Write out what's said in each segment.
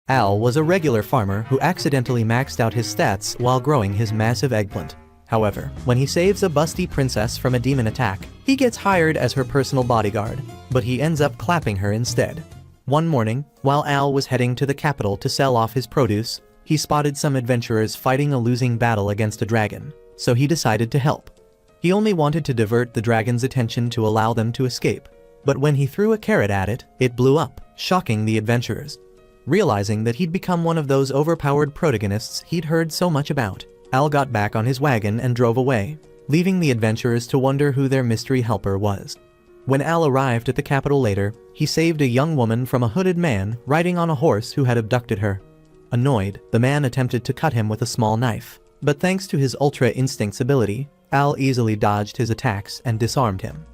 Al was a regular farmer who accidentally maxed out his stats while growing his massive eggplant. However, when he saves a busty princess from a demon attack, he gets hired as her personal bodyguard, but he ends up clapping her instead. One morning, while Al was heading to the capital to sell off his produce, he spotted some adventurers fighting a losing battle against a dragon, so he decided to help. He only wanted to divert the dragon's attention to allow them to escape, but when he threw a carrot at it, it blew up, shocking the adventurers. Realizing that he'd become one of those overpowered protagonists he'd heard so much about, Al got back on his wagon and drove away, leaving the adventurers to wonder who their mystery helper was. When Al arrived at the capital later, he saved a young woman from a hooded man riding on a horse who had abducted her. Annoyed, the man attempted to cut him with a small knife, but thanks to his Ultra Instinct's ability, Al easily dodged his attacks and disarmed him.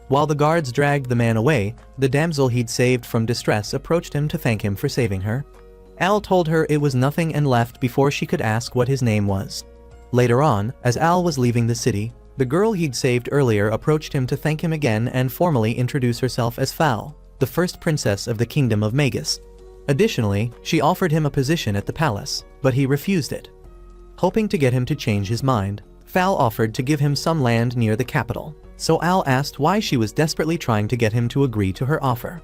While the guards dragged the man away, the damsel he'd saved from distress approached him to thank him for saving her. Al told her it was nothing and left before she could ask what his name was. Later on, as Al was leaving the city, the girl he'd saved earlier approached him to thank him again and formally introduce herself as Fal, the first princess of the kingdom of Magus. Additionally, she offered him a position at the palace, but he refused it. Hoping to get him to change his mind, Fal offered to give him some land near the capital, so Al asked why she was desperately trying to get him to agree to her offer.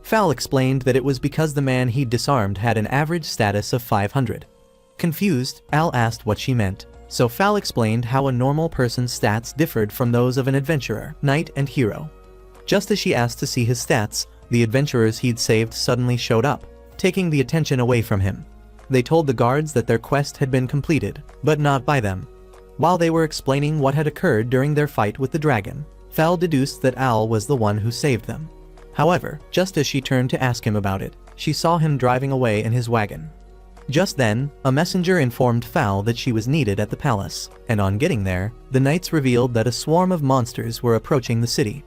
Fal explained that it was because the man he'd disarmed had an average status of 500. Confused, Al asked what she meant, so Fal explained how a normal person's stats differed from those of an adventurer, knight, and hero. Just as she asked to see his stats, the adventurers he'd saved suddenly showed up, taking the attention away from him. They told the guards that their quest had been completed, but not by them. While they were explaining what had occurred during their fight with the dragon, Fal deduced that Al was the one who saved them. However, just as she turned to ask him about it, she saw him driving away in his wagon. Just then, a messenger informed Fal that she was needed at the palace, and on getting there, the knights revealed that a swarm of monsters were approaching the city.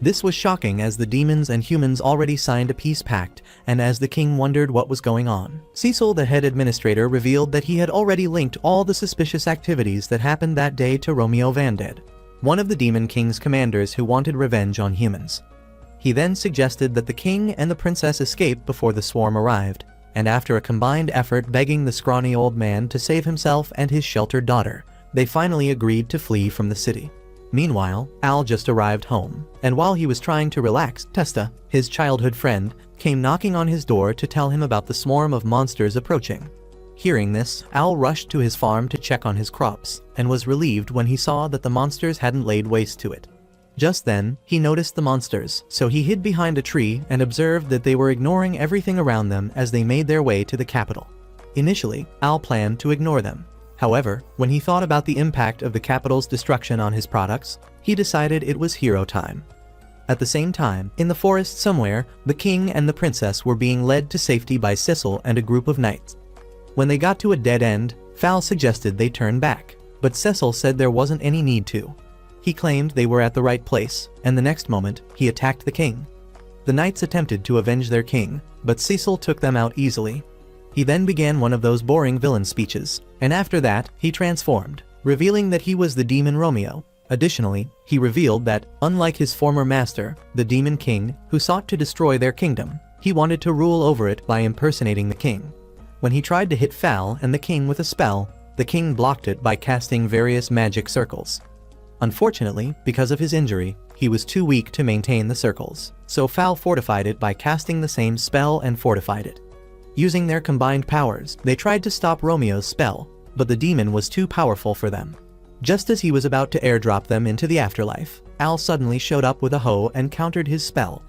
This was shocking as the demons and humans already signed a peace pact, and as the king wondered what was going on, Cecil, the head administrator, revealed that he had already linked all the suspicious activities that happened that day to Romeo Vanded, one of the Demon King's commanders who wanted revenge on humans. He then suggested that the king and the princess escape before the swarm arrived, and after a combined effort begging the scrawny old man to save himself and his sheltered daughter, they finally agreed to flee from the city. Meanwhile, Al just arrived home, and while he was trying to relax, Testa, his childhood friend, came knocking on his door to tell him about the swarm of monsters approaching. Hearing this, Al rushed to his farm to check on his crops, and was relieved when he saw that the monsters hadn't laid waste to it. Just then, he noticed the monsters, so he hid behind a tree and observed that they were ignoring everything around them as they made their way to the capital. Initially, Al planned to ignore them. However, when he thought about the impact of the capital's destruction on his products, he decided it was hero time. At the same time, in the forest somewhere, the king and the princess were being led to safety by Cecil and a group of knights. When they got to a dead end, Fal suggested they turn back, but Cecil said there wasn't any need to. He claimed they were at the right place, and the next moment, he attacked the king. The knights attempted to avenge their king, but Cecil took them out easily. He then began one of those boring villain speeches, and after that, he transformed, revealing that he was the demon Romeo. Additionally, he revealed that, unlike his former master, the Demon King, who sought to destroy their kingdom, he wanted to rule over it by impersonating the king. When he tried to hit Fal and the king with a spell, the king blocked it by casting various magic circles. Unfortunately, because of his injury, he was too weak to maintain the circles, so Fal fortified it by casting the same spell and fortified it. Using their combined powers, they tried to stop Romeo's spell, but the demon was too powerful for them. Just as he was about to airdrop them into the afterlife, Al suddenly showed up with a hoe and countered his spell.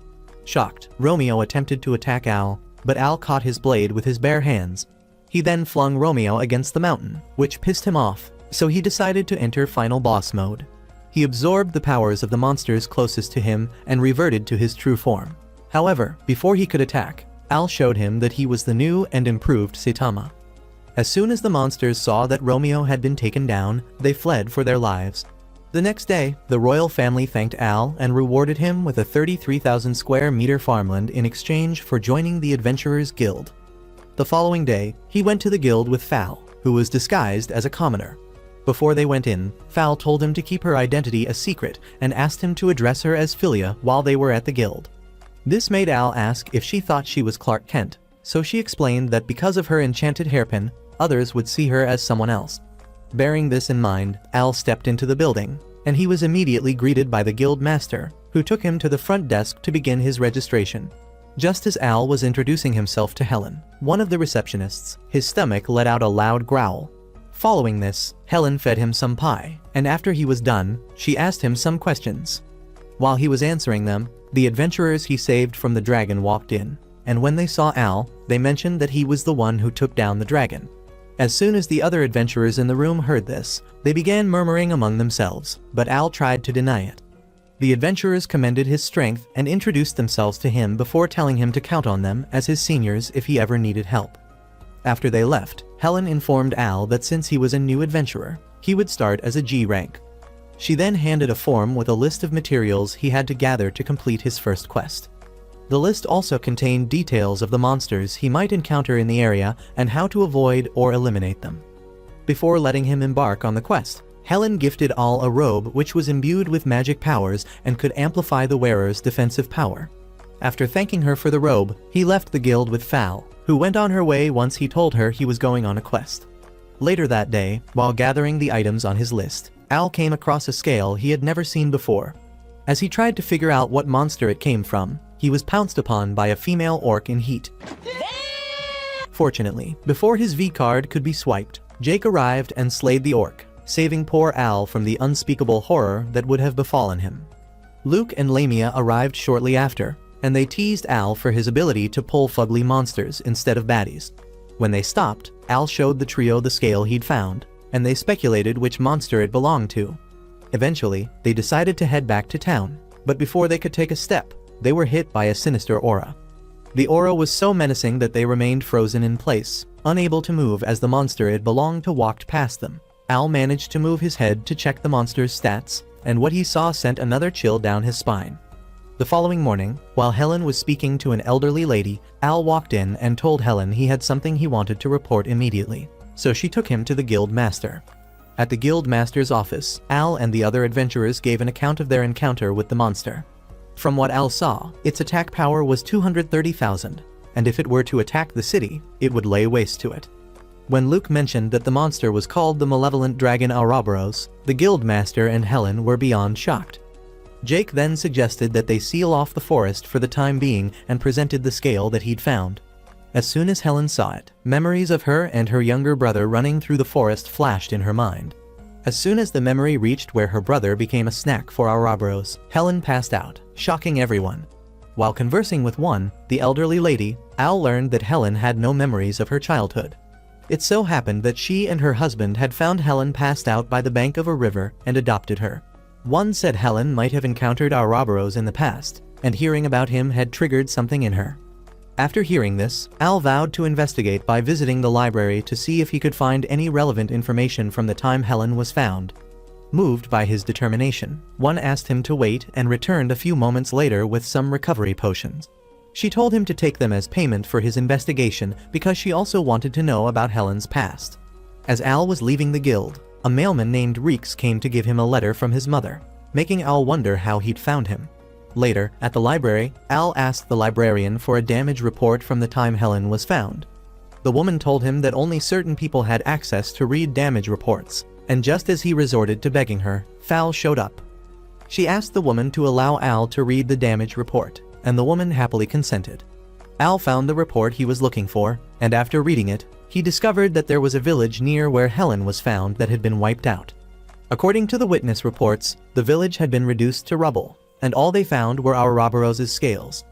Shocked, Romeo attempted to attack Al, but Al caught his blade with his bare hands. He then flung Romeo against the mountain, which pissed him off, so he decided to enter final boss mode. He absorbed the powers of the monsters closest to him and reverted to his true form. However, before he could attack, Al showed him that he was the new and improved Saitama. As soon as the monsters saw that Romeo had been taken down, they fled for their lives. The next day, the royal family thanked Al and rewarded him with a 33,000 square meter farmland in exchange for joining the Adventurers Guild. The following day, he went to the guild with Fal, who was disguised as a commoner. Before they went in, Fal told him to keep her identity a secret and asked him to address her as Philia while they were at the guild. This made Al ask if she thought she was Clark Kent, so she explained that because of her enchanted hairpin, others would see her as someone else. Bearing this in mind, Al stepped into the building, and he was immediately greeted by the guild master, who took him to the front desk to begin his registration. Just as Al was introducing himself to Helen, one of the receptionists, his stomach let out a loud growl. Following this, Helen fed him some pie, and after he was done, she asked him some questions. While he was answering them, the adventurers he saved from the dragon walked in, and when they saw Al, they mentioned that he was the one who took down the dragon. As soon as the other adventurers in the room heard this, they began murmuring among themselves, but Al tried to deny it. The adventurers commended his strength and introduced themselves to him before telling him to count on them as his seniors if he ever needed help. After they left, Helen informed Al that since he was a new adventurer, he would start as a G rank. She then handed a form with a list of materials he had to gather to complete his first quest. The list also contained details of the monsters he might encounter in the area and how to avoid or eliminate them. Before letting him embark on the quest, Helen gifted Al a robe which was imbued with magic powers and could amplify the wearer's defensive power. After thanking her for the robe, he left the guild with Fal, who went on her way once he told her he was going on a quest. Later that day, while gathering the items on his list, Al came across a scale he had never seen before. As he tried to figure out what monster it came from, he was pounced upon by a female orc in heat. Fortunately, before his V-card could be swiped, Jake arrived and slayed the orc, saving poor Al from the unspeakable horror that would have befallen him. Luke and Lamia arrived shortly after, and they teased Al for his ability to pull fugly monsters instead of baddies. When they stopped, Al showed the trio the scale he'd found, and they speculated which monster it belonged to. Eventually, they decided to head back to town, but before they could take a step, they were hit by a sinister aura. The aura was so menacing that they remained frozen in place, unable to move as the monster it belonged to walked past them. Al managed to move his head to check the monster's stats, and what he saw sent another chill down his spine. The following morning, while Helen was speaking to an elderly lady, Al walked in and told Helen he had something he wanted to report immediately, so she took him to the guild master. At the guild master's office, Al and the other adventurers gave an account of their encounter with the monster. From what Al saw, its attack power was 230,000, and if it were to attack the city, it would lay waste to it. When Luke mentioned that the monster was called the malevolent dragon Ouroboros, the guildmaster and Helen were beyond shocked. Jake then suggested that they seal off the forest for the time being and presented the scale that he'd found. As soon as Helen saw it, memories of her and her younger brother running through the forest flashed in her mind. As soon as the memory reached where her brother became a snack for Ouroboros, Helen passed out, shocking everyone. While conversing with one, the elderly lady, Al learned that Helen had no memories of her childhood. It so happened that she and her husband had found Helen passed out by the bank of a river and adopted her. One said Helen might have encountered Ouroboros in the past, and hearing about him had triggered something in her. After hearing this, Al vowed to investigate by visiting the library to see if he could find any relevant information from the time Helen was found. Moved by his determination, one asked him to wait and returned a few moments later with some recovery potions. She told him to take them as payment for his investigation because she also wanted to know about Helen's past. As Al was leaving the guild, a mailman named Reeks came to give him a letter from his mother, making Al wonder how he'd found him. Later, at the library, Al asked the librarian for a damage report from the time Helen was found. The woman told him that only certain people had access to read damage reports, and just as he resorted to begging her, Fal showed up. She asked the woman to allow Al to read the damage report, and the woman happily consented. Al found the report he was looking for, and after reading it, he discovered that there was a village near where Helen was found that had been wiped out. According to the witness reports, the village had been reduced to rubble, and all they found were Ouroboros' scales.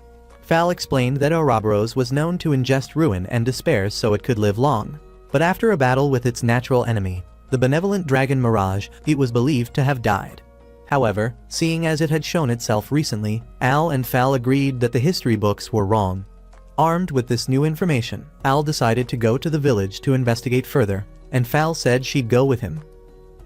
Fal explained that Ouroboros was known to ingest ruin and despair so it could live long, but after a battle with its natural enemy, the benevolent dragon Mirage, it was believed to have died. However, seeing as it had shown itself recently, Al and Fal agreed that the history books were wrong. Armed with this new information, Al decided to go to the village to investigate further, and Fal said she'd go with him.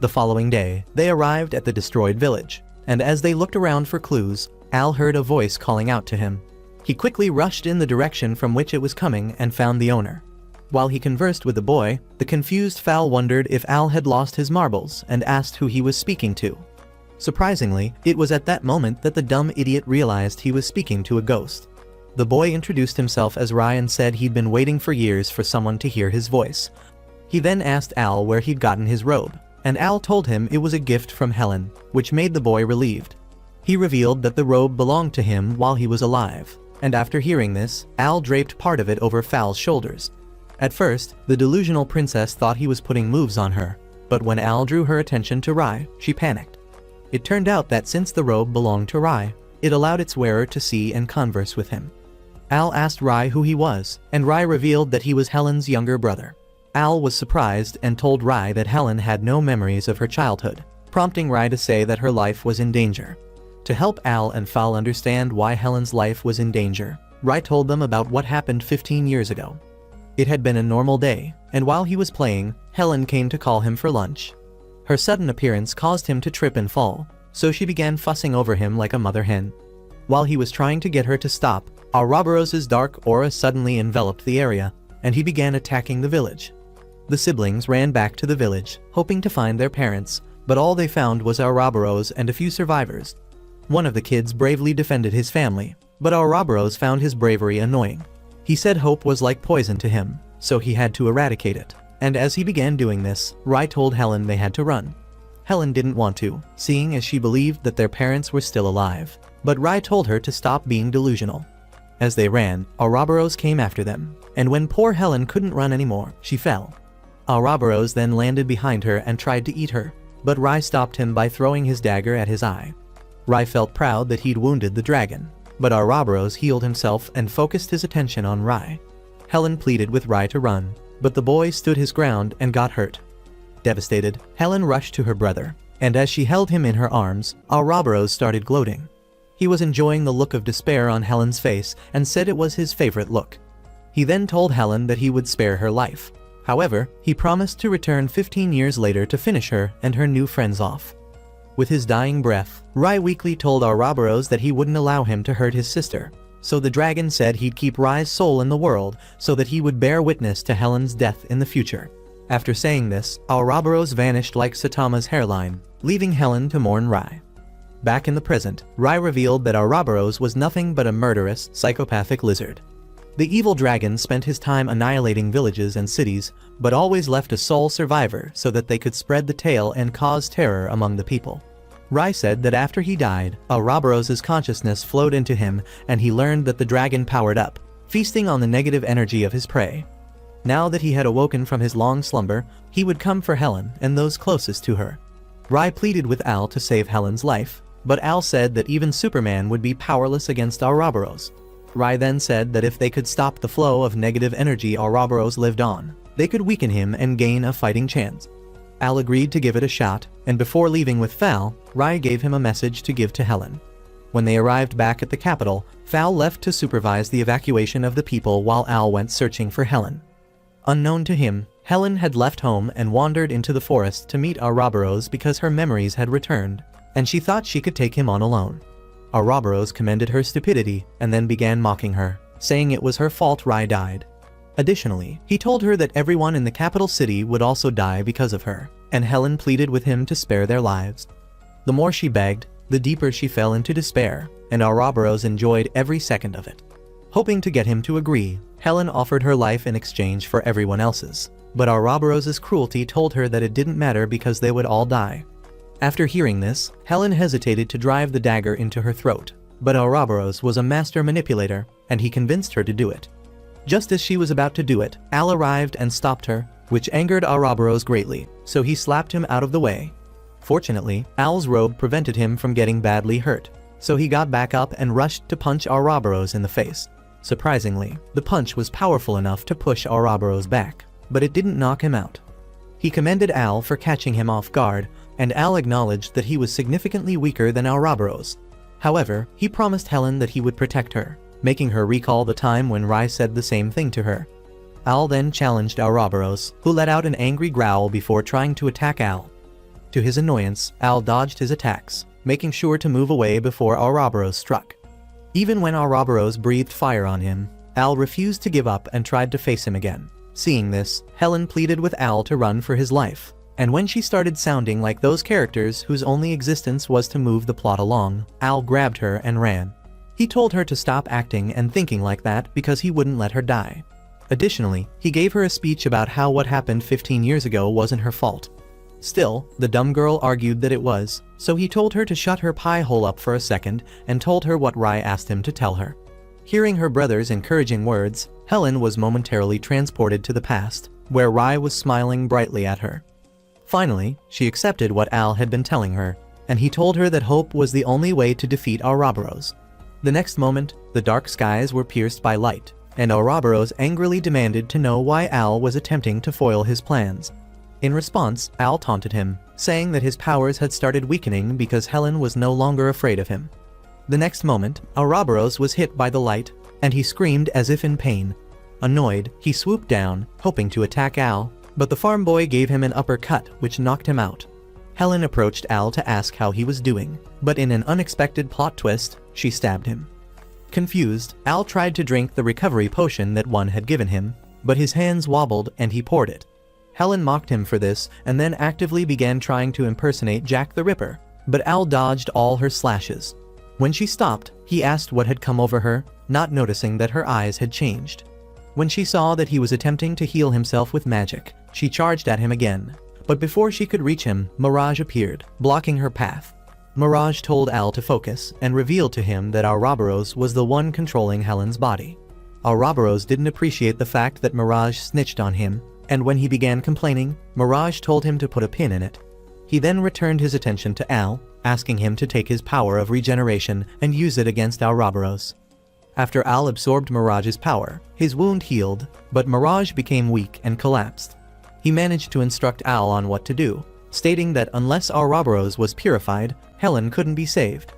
The following day, they arrived at the destroyed village, and as they looked around for clues, Al heard a voice calling out to him. He quickly rushed in the direction from which it was coming and found the owner. While he conversed with the boy, the confused Fal wondered if Al had lost his marbles and asked who he was speaking to. Surprisingly, it was at that moment that the dumb idiot realized he was speaking to a ghost. The boy introduced himself as Rai and said he'd been waiting for years for someone to hear his voice. He then asked Al where he'd gotten his robe, and Al told him it was a gift from Helen, which made the boy relieved. He revealed that the robe belonged to him while he was alive, and after hearing this, Al draped part of it over Fal's shoulders. At first, the delusional princess thought he was putting moves on her, but when Al drew her attention to Rai, she panicked. It turned out that since the robe belonged to Rai, it allowed its wearer to see and converse with him. Al asked Rai who he was, and Rai revealed that he was Helen's younger brother. Al was surprised and told Rai that Helen had no memories of her childhood, prompting Rai to say that her life was in danger. To help Al and Fal understand why Helen's life was in danger, Rai told them about what happened 15 years ago. It had been a normal day, and while he was playing, Helen came to call him for lunch. Her sudden appearance caused him to trip and fall, so she began fussing over him like a mother hen. While he was trying to get her to stop, Ouroboros's dark aura suddenly enveloped the area, and he began attacking the village. The siblings ran back to the village, hoping to find their parents, but all they found was Ouroboros and a few survivors. One of the kids bravely defended his family, but Ouroboros found his bravery annoying. He said hope was like poison to him, so he had to eradicate it, and as he began doing this, Rai told Helen they had to run. Helen didn't want to, seeing as she believed that their parents were still alive, but Rai told her to stop being delusional. As they ran, Ouroboros came after them, and when poor Helen couldn't run anymore, she fell. Ouroboros then landed behind her and tried to eat her, but Rai stopped him by throwing his dagger at his eye. Rai felt proud that he'd wounded the dragon, but Ouroboros healed himself and focused his attention on Rai. Helen pleaded with Rai to run, but the boy stood his ground and got hurt. Devastated, Helen rushed to her brother, and as she held him in her arms, Ouroboros started gloating. He was enjoying the look of despair on Helen's face and said it was his favorite look. He then told Helen that he would spare her life. However, he promised to return 15 years later to finish her and her new friends off. With his dying breath, Rai weakly told Ouroboros that he wouldn't allow him to hurt his sister, so the dragon said he'd keep Rai's soul in the world so that he would bear witness to Helen's death in the future. After saying this, Ouroboros vanished like Saitama's hairline, leaving Helen to mourn Rai. Back in the present, Rai revealed that Ouroboros was nothing but a murderous, psychopathic lizard. The evil dragon spent his time annihilating villages and cities, but always left a sole survivor so that they could spread the tale and cause terror among the people. Rai said that after he died, Ouroboros's consciousness flowed into him and he learned that the dragon powered up, feasting on the negative energy of his prey. Now that he had awoken from his long slumber, he would come for Helen and those closest to her. Rai pleaded with Al to save Helen's life, but Al said that even Superman would be powerless against Ouroboros. Rai then said that if they could stop the flow of negative energy Ouroboros lived on, they could weaken him and gain a fighting chance. Al agreed to give it a shot, and before leaving with Fal, Rai gave him a message to give to Helen. When they arrived back at the capital, Fal left to supervise the evacuation of the people while Al went searching for Helen. Unknown to him, Helen had left home and wandered into the forest to meet Ouroboros because her memories had returned, and she thought she could take him on alone. Ouroboros commended her stupidity and then began mocking her, saying it was her fault Rai died. Additionally, he told her that everyone in the capital city would also die because of her, and Helen pleaded with him to spare their lives. The more she begged, the deeper she fell into despair, and Ouroboros enjoyed every second of it. Hoping to get him to agree, Helen offered her life in exchange for everyone else's, but Ouroboros's cruelty told her that it didn't matter because they would all die. After hearing this, Helen hesitated to drive the dagger into her throat, but Ouroboros was a master manipulator, and he convinced her to do it. Just as she was about to do it, Al arrived and stopped her, which angered Ouroboros greatly, so he slapped him out of the way. Fortunately, Al's robe prevented him from getting badly hurt, so he got back up and rushed to punch Ouroboros in the face. Surprisingly, the punch was powerful enough to push Ouroboros back, but it didn't knock him out. He commended Al for catching him off guard, and Al acknowledged that he was significantly weaker than Ouroboros. However, he promised Helen that he would protect her, making her recall the time when Rai said the same thing to her. Al then challenged Ouroboros, who let out an angry growl before trying to attack Al. To his annoyance, Al dodged his attacks, making sure to move away before Ouroboros struck. Even when Ouroboros breathed fire on him, Al refused to give up and tried to face him again. Seeing this, Helen pleaded with Al to run for his life, and when she started sounding like those characters whose only existence was to move the plot along, Al grabbed her and ran. He told her to stop acting and thinking like that because he wouldn't let her die. Additionally, he gave her a speech about how what happened 15 years ago wasn't her fault. Still, the dumb girl argued that it was, so he told her to shut her pie hole up for a second and told her what Rai asked him to tell her. Hearing her brother's encouraging words, Helen was momentarily transported to the past, where Rai was smiling brightly at her. Finally, she accepted what Al had been telling her, and he told her that hope was the only way to defeat Ouroboros. The next moment, the dark skies were pierced by light, and Ouroboros angrily demanded to know why Al was attempting to foil his plans. In response, Al taunted him, saying that his powers had started weakening because Helen was no longer afraid of him. The next moment, Ouroboros was hit by the light, and he screamed as if in pain. Annoyed, he swooped down, hoping to attack Al, but the farm boy gave him an uppercut which knocked him out. Helen approached Al to ask how he was doing, but in an unexpected plot twist, she stabbed him. Confused, Al tried to drink the recovery potion that one had given him, but his hands wobbled and he poured it. Helen mocked him for this and then actively began trying to impersonate Jack the Ripper, but Al dodged all her slashes. When she stopped, he asked what had come over her, not noticing that her eyes had changed. When she saw that he was attempting to heal himself with magic, she charged at him again. But before she could reach him, Mirage appeared, blocking her path. Mirage told Al to focus and revealed to him that Ouroboros was the one controlling Helen's body. Ouroboros didn't appreciate the fact that Mirage snitched on him, and when he began complaining, Mirage told him to put a pin in it. He then returned his attention to Al, asking him to take his power of regeneration and use it against Ouroboros. After Al absorbed Mirage's power, his wound healed, but Mirage became weak and collapsed. He managed to instruct Al on what to do, stating that unless Ouroboros was purified, Helen couldn't be saved.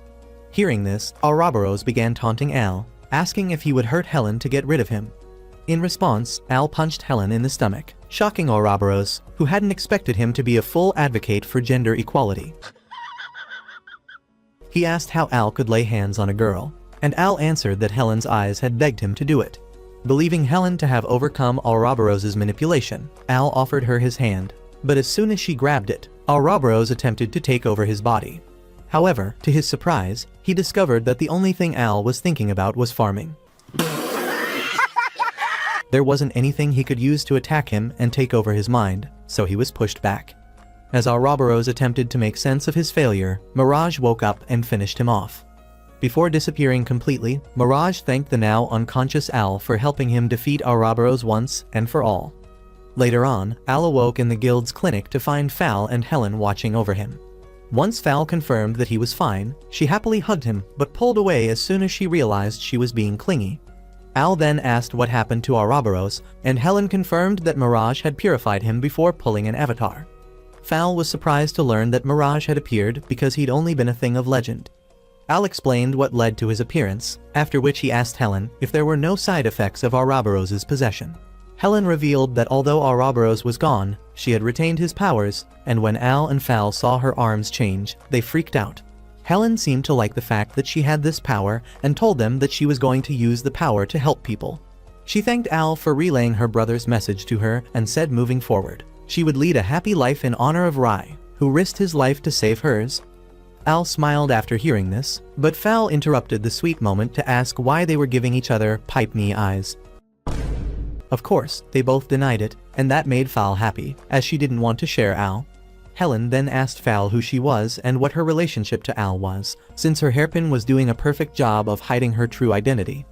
Hearing this, Ouroboros began taunting Al, asking if he would hurt Helen to get rid of him. In response, Al punched Helen in the stomach, shocking Ouroboros, who hadn't expected him to be a full advocate for gender equality. He asked how Al could lay hands on a girl, and Al answered that Helen's eyes had begged him to do it. Believing Helen to have overcome Ouroboros' manipulation, Al offered her his hand, but as soon as she grabbed it, Ouroboros attempted to take over his body. However, to his surprise, he discovered that the only thing Al was thinking about was farming. There wasn't anything he could use to attack him and take over his mind, so he was pushed back. As Ouroboros attempted to make sense of his failure, Mirage woke up and finished him off. Before disappearing completely, Mirage thanked the now unconscious Al for helping him defeat Ouroboros once and for all. Later on, Al awoke in the guild's clinic to find Fal and Helen watching over him. Once Fal confirmed that he was fine, she happily hugged him but pulled away as soon as she realized she was being clingy. Al then asked what happened to Ouroboros, and Helen confirmed that Mirage had purified him before pulling an avatar. Fal was surprised to learn that Mirage had appeared because he'd only been a thing of legend. Al explained what led to his appearance, after which he asked Helen if there were no side effects of Ouroboros' possession. Helen revealed that although Ouroboros was gone, she had retained his powers, and when Al and Fal saw her arms change, they freaked out. Helen seemed to like the fact that she had this power and told them that she was going to use the power to help people. She thanked Al for relaying her brother's message to her and said moving forward, she would lead a happy life in honor of Rai, who risked his life to save hers. Al smiled after hearing this, but Fal interrupted the sweet moment to ask why they were giving each other pipe me eyes. Of course, they both denied it, and that made Fal happy, as she didn't want to share Al. Helen then asked Fal who she was and what her relationship to Al was, since her hairpin was doing a perfect job of hiding her true identity.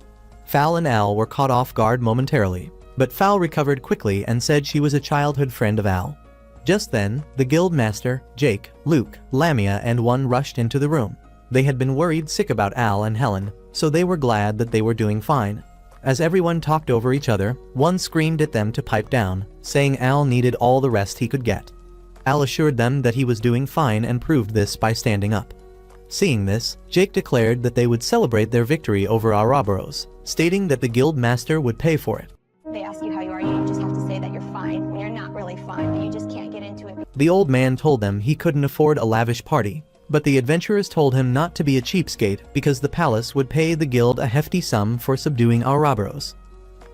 Fal and Al were caught off guard momentarily, but Fal recovered quickly and said she was a childhood friend of Al. Just then, the guild master, Jake, Luke, Lamia and one rushed into the room. They had been worried sick about Al and Helen, so they were glad that they were doing fine. As everyone talked over each other, one screamed at them to pipe down, saying Al needed all the rest he could get. Al assured them that he was doing fine and proved this by standing up. Seeing this, Jake declared that they would celebrate their victory over Ouroboros, stating that the guild master would pay for it. They ask you how you are, you just have to say that you're fine when you're not really fine, but you just can't get into it. The old man told them he couldn't afford a lavish party, but the adventurers told him not to be a cheapskate because the palace would pay the guild a hefty sum for subduing Ouroboros.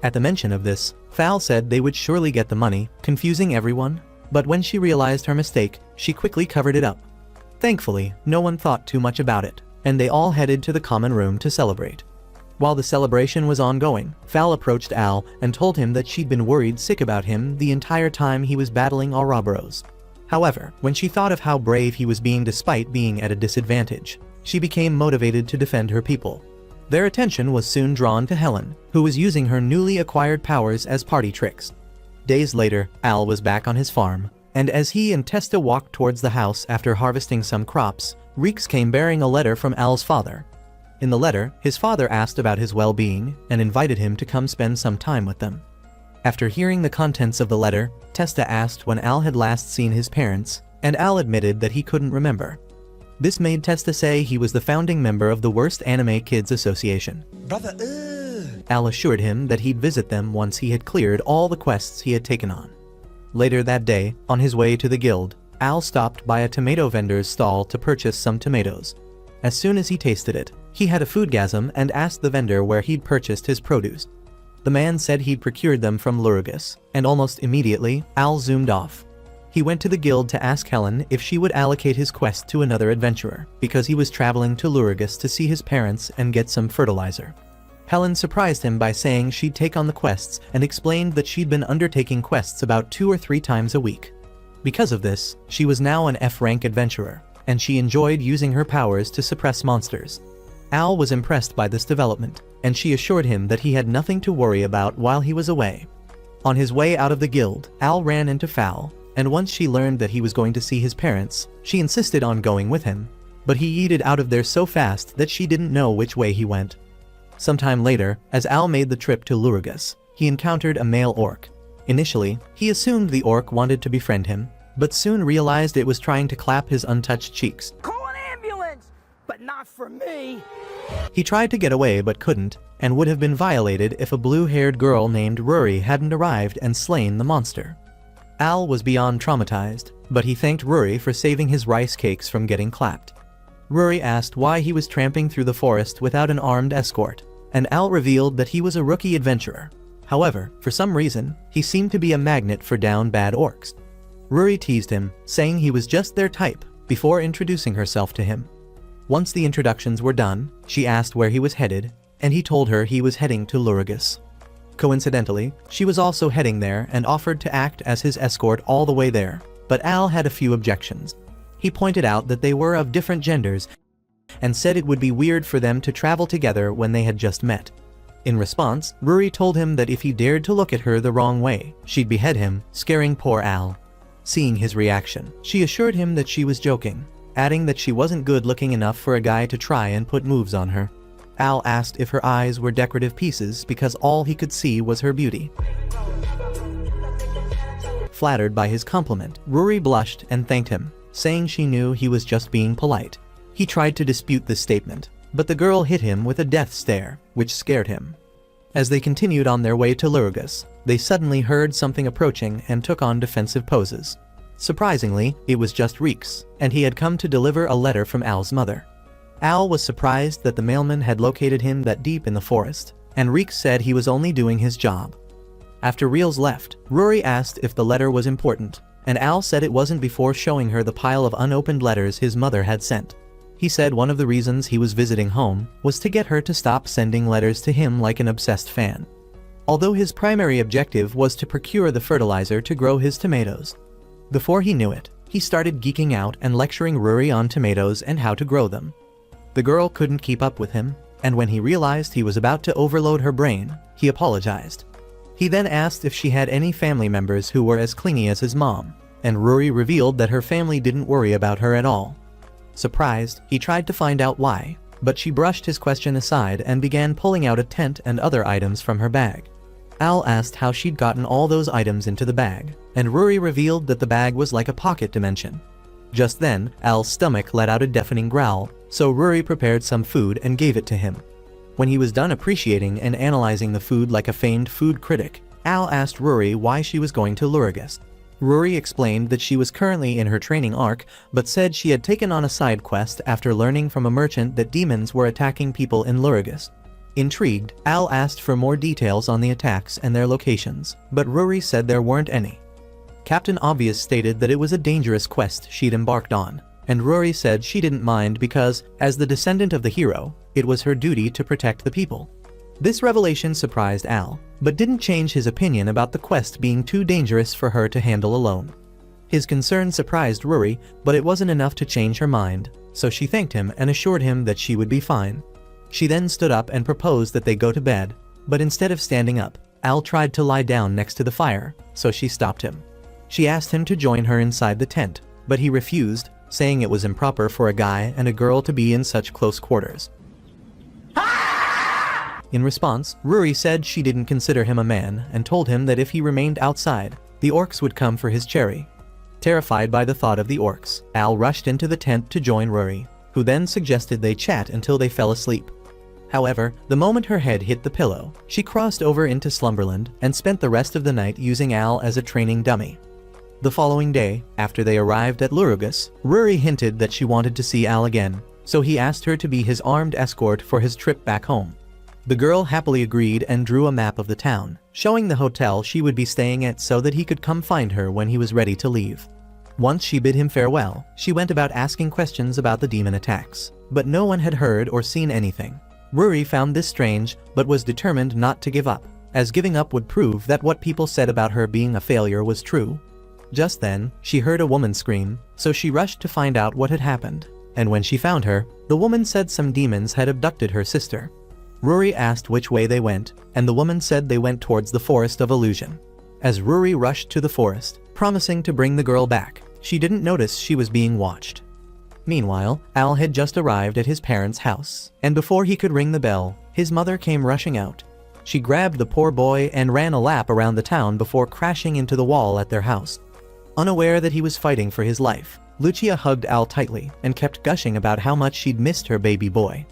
At the mention of this, Fal said they would surely get the money, confusing everyone, but when she realized her mistake, she quickly covered it up. Thankfully, no one thought too much about it, and they all headed to the common room to celebrate. While the celebration was ongoing, Fal approached Al and told him that she'd been worried sick about him the entire time he was battling Ouroboros. However, when she thought of how brave he was being despite being at a disadvantage, she became motivated to defend her people. Their attention was soon drawn to Helen, who was using her newly acquired powers as party tricks. Days later, Al was back on his farm, and as he and Testa walked towards the house after harvesting some crops, Reeks came bearing a letter from Al's father. In the letter, his father asked about his well-being and invited him to come spend some time with them. After hearing the contents of the letter, Testa asked when Al had last seen his parents, and Al admitted that he couldn't remember. This made Testa say he was the founding member of the Worst Anime Kids Association. Brother, Al assured him that he'd visit them once he had cleared all the quests he had taken on. Later that day, on his way to the guild, Al stopped by a tomato vendor's stall to purchase some tomatoes. As soon as he tasted it, he had a foodgasm and asked the vendor where he'd purchased his produce. The man said he'd procured them from Lurigus, and almost immediately, Al zoomed off. He went to the guild to ask Helen if she would allocate his quest to another adventurer, because he was traveling to Lurigus to see his parents and get some fertilizer. Helen surprised him by saying she'd take on the quests and explained that she'd been undertaking quests about 2 or 3 times a week. Because of this, she was now an F-rank adventurer, and she enjoyed using her powers to suppress monsters. Al was impressed by this development, and she assured him that he had nothing to worry about while he was away. On his way out of the guild, Al ran into Fal, and once she learned that he was going to see his parents, she insisted on going with him, but he yeeted out of there so fast that she didn't know which way he went. Sometime later, as Al made the trip to Lurigus, he encountered a male orc. Initially, he assumed the orc wanted to befriend him, but soon realized it was trying to clap his untouched cheeks. call an ambulance, but not for me. He tried to get away but couldn't, and would have been violated if a blue-haired girl named Rory hadn't arrived and slain the monster. Al was beyond traumatized, but he thanked Rory for saving his rice cakes from getting clapped. Rory asked why he was tramping through the forest without an armed escort, and Al revealed that he was a rookie adventurer. However, for some reason, he seemed to be a magnet for down-bad orcs. Rory teased him, saying he was just their type, before introducing herself to him. Once the introductions were done, she asked where he was headed, and he told her he was heading to Lurigus. Coincidentally, she was also heading there and offered to act as his escort all the way there, but Al had a few objections. He pointed out that they were of different genders and said it would be weird for them to travel together when they had just met. In response, Rory told him that if he dared to look at her the wrong way, she'd behead him, scaring poor Al. Seeing his reaction, she assured him that she was joking, adding that she wasn't good looking enough for a guy to try and put moves on her. Al asked if her eyes were decorative pieces because all he could see was her beauty. Flattered by his compliment, Rory blushed and thanked him, saying she knew he was just being polite. He tried to dispute this statement, but the girl hit him with a death stare, which scared him. As they continued on their way to Lurigus, they suddenly heard something approaching and took on defensive poses. Surprisingly, it was just Reeks, and he had come to deliver a letter from Al's mother. Al was surprised that the mailman had located him that deep in the forest, and Reeks said he was only doing his job. After Reels left, Rory asked if the letter was important, and Al said it wasn't before showing her the pile of unopened letters his mother had sent. He said one of the reasons he was visiting home was to get her to stop sending letters to him like an obsessed fan. Although his primary objective was to procure the fertilizer to grow his tomatoes. Before he knew it, he started geeking out and lecturing Rory on tomatoes and how to grow them. The girl couldn't keep up with him, and when he realized he was about to overload her brain, he apologized. He then asked if she had any family members who were as clingy as his mom, and Rory revealed that her family didn't worry about her at all. Surprised, he tried to find out why, but she brushed his question aside and began pulling out a tent and other items from her bag. Al asked how she'd gotten all those items into the bag, and Rory revealed that the bag was like a pocket dimension. Just then, Al's stomach let out a deafening growl, so Rory prepared some food and gave it to him. When he was done appreciating and analyzing the food like a famed food critic, Al asked Rory why she was going to Lurigus. Rory explained that she was currently in her training arc, but said she had taken on a side quest after learning from a merchant that demons were attacking people in Lurigus. Intrigued, Al asked for more details on the attacks and their locations, but Rory said there weren't any. Captain Obvious stated that it was a dangerous quest she'd embarked on, and Rory said she didn't mind because, as the descendant of the hero, it was her duty to protect the people. This revelation surprised Al, but didn't change his opinion about the quest being too dangerous for her to handle alone. His concern surprised Rory, but it wasn't enough to change her mind, so she thanked him and assured him that she would be fine. She then stood up and proposed that they go to bed, but instead of standing up, Al tried to lie down next to the fire, so she stopped him. She asked him to join her inside the tent, but he refused, saying it was improper for a guy and a girl to be in such close quarters. In response, Rory said she didn't consider him a man and told him that if he remained outside, the orcs would come for his cherry. Terrified by the thought of the orcs, Al rushed into the tent to join Rory, who then suggested they chat until they fell asleep. However, the moment her head hit the pillow, she crossed over into Slumberland and spent the rest of the night using Al as a training dummy. The following day, after they arrived at Lurugus, Rory hinted that she wanted to see Al again, so he asked her to be his armed escort for his trip back home. The girl happily agreed and drew a map of the town, showing the hotel she would be staying at so that he could come find her when he was ready to leave. Once she bid him farewell, she went about asking questions about the demon attacks, but no one had heard or seen anything. Rory found this strange, but was determined not to give up, as giving up would prove that what people said about her being a failure was true. Just then, she heard a woman scream, so she rushed to find out what had happened, and when she found her, the woman said some demons had abducted her sister. Rory asked which way they went, and the woman said they went towards the Forest of Illusion. As Rory rushed to the forest, promising to bring the girl back, she didn't notice she was being watched. Meanwhile, Al had just arrived at his parents' house, and before he could ring the bell, his mother came rushing out. She grabbed the poor boy and ran a lap around the town before crashing into the wall at their house. Unaware that he was fighting for his life, Lucia hugged Al tightly and kept gushing about how much she'd missed her baby boy.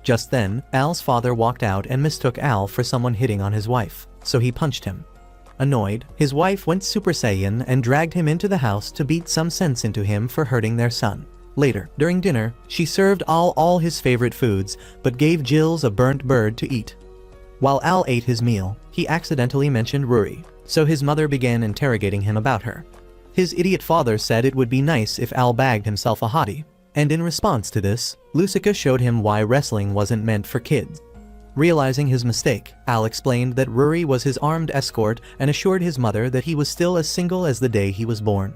Just then, Al's father walked out and mistook Al for someone hitting on his wife, so he punched him. Annoyed, his wife went Super Saiyan and dragged him into the house to beat some sense into him for hurting their son. Later, during dinner, she served Al all his favorite foods, but gave Jills a burnt bird to eat. While Al ate his meal, he accidentally mentioned Rory, so his mother began interrogating him about her. His idiot father said it would be nice if Al bagged himself a hottie, and in response to this, Lucica showed him why wrestling wasn't meant for kids. Realizing his mistake, Al explained that Rory was his armed escort and assured his mother that he was still as single as the day he was born.